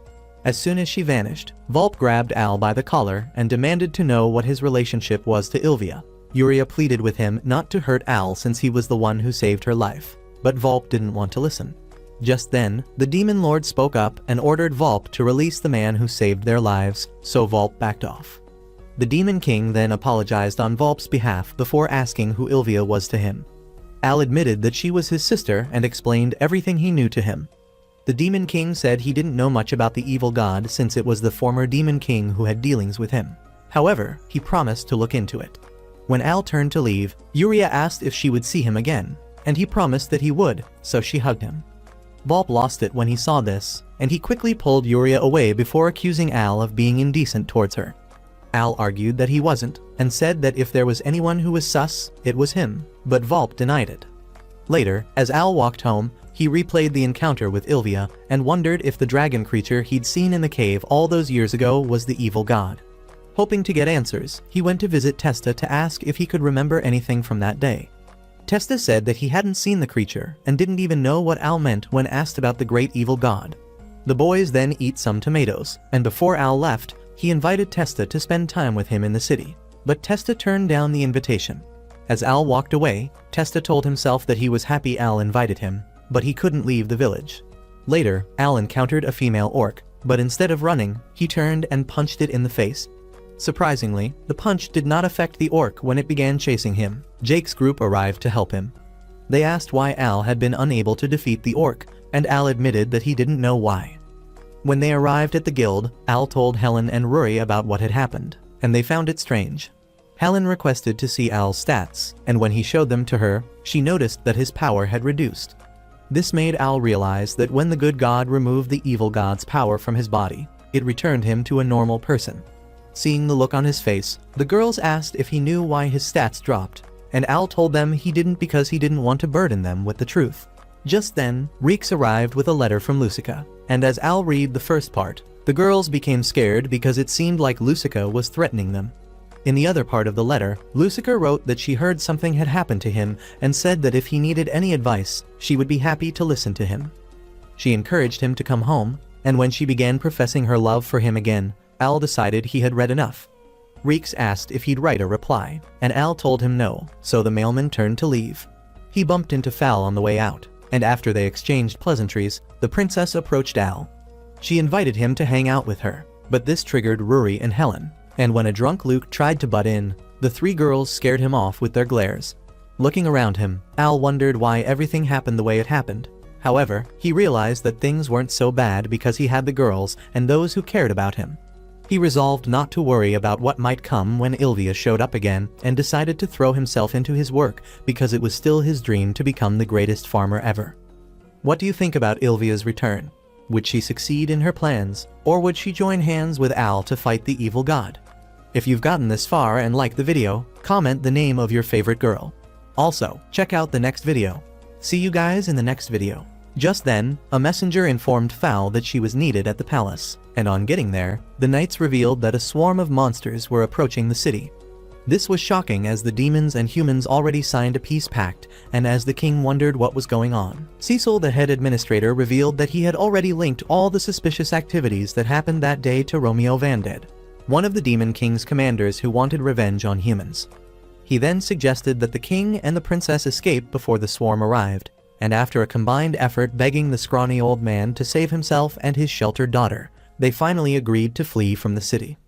As soon as she vanished, Volp grabbed Al by the collar and demanded to know what his relationship was to Ilvia. Yuria pleaded with him not to hurt Al since he was the one who saved her life, but Volp didn't want to listen. Just then, the demon lord spoke up and ordered Volp to release the man who saved their lives, so Volp backed off. The demon king then apologized on Volp's behalf before asking who Ilvia was to him. Al admitted that she was his sister and explained everything he knew to him. The demon king said he didn't know much about the evil god since it was the former demon king who had dealings with him. However, he promised to look into it. When Al turned to leave, Yuria asked if she would see him again, and he promised that he would, so she hugged him. Volp lost it when he saw this, and he quickly pulled Yuria away before accusing Al of being indecent towards her. Al argued that he wasn't, and said that if there was anyone who was sus, it was him, but Volp denied it. Later, as Al walked home, he replayed the encounter with Ilvia and wondered if the dragon creature he'd seen in the cave all those years ago was the evil god. Hoping to get answers, he went to visit Testa to ask if he could remember anything from that day. Testa said that he hadn't seen the creature and didn't even know what Al meant when asked about the great evil god. The boys then eat some tomatoes, and before Al left, he invited Testa to spend time with him in the city, but Testa turned down the invitation. As Al walked away, Testa told himself that he was happy Al invited him, but he couldn't leave the village. Later, Al encountered a female orc, but instead of running, he turned and punched it in the face. Surprisingly, the punch did not affect the orc when it began chasing him. Jake's group arrived to help him. They asked why Al had been unable to defeat the orc, and Al admitted that he didn't know why. When they arrived at the guild, Al told Helen and Rory about what had happened, and they found it strange. Helen requested to see Al's stats, and when he showed them to her, she noticed that his power had reduced. This made Al realize that when the good god removed the evil god's power from his body, it returned him to a normal person. Seeing the look on his face, the girls asked if he knew why his stats dropped, and Al told them he didn't because he didn't want to burden them with the truth. Just then, Reeks arrived with a letter from Lucica, and as Al read the first part, the girls became scared because it seemed like Lucica was threatening them. In the other part of the letter, Lucica wrote that she heard something had happened to him and said that if he needed any advice, she would be happy to listen to him. She encouraged him to come home, and when she began professing her love for him again, Al decided he had read enough. Reeks asked if he'd write a reply, and Al told him no, so the mailman turned to leave. He bumped into Fal on the way out, and after they exchanged pleasantries, the princess approached Al. She invited him to hang out with her, but this triggered Rory and Helen, And when a drunk Luke tried to butt in, the three girls scared him off with their glares. Looking around him, Al wondered why everything happened the way it happened. However, he realized that things weren't so bad because he had the girls and those who cared about him. He resolved not to worry about what might come when Ilvia showed up again and decided to throw himself into his work because it was still his dream to become the greatest farmer ever. What do you think about Ilvia's return? Would she succeed in her plans, or would she join hands with Al to fight the evil god? If you've gotten this far and liked the video, comment the name of your favorite girl. Also, check out the next video. See you guys in the next video. Just then, a messenger informed Fowl that she was needed at the palace, and on getting there, the knights revealed that a swarm of monsters were approaching the city. This was shocking as the demons and humans already signed a peace pact, and as the king wondered what was going on. Cecil, the head administrator, revealed that he had already linked all the suspicious activities that happened that day to Romeo Vanded, one of the Demon King's commanders who wanted revenge on humans. He then suggested that the king and the princess escape before the swarm arrived, and after a combined effort begging the scrawny old man to save himself and his sheltered daughter, they finally agreed to flee from the city.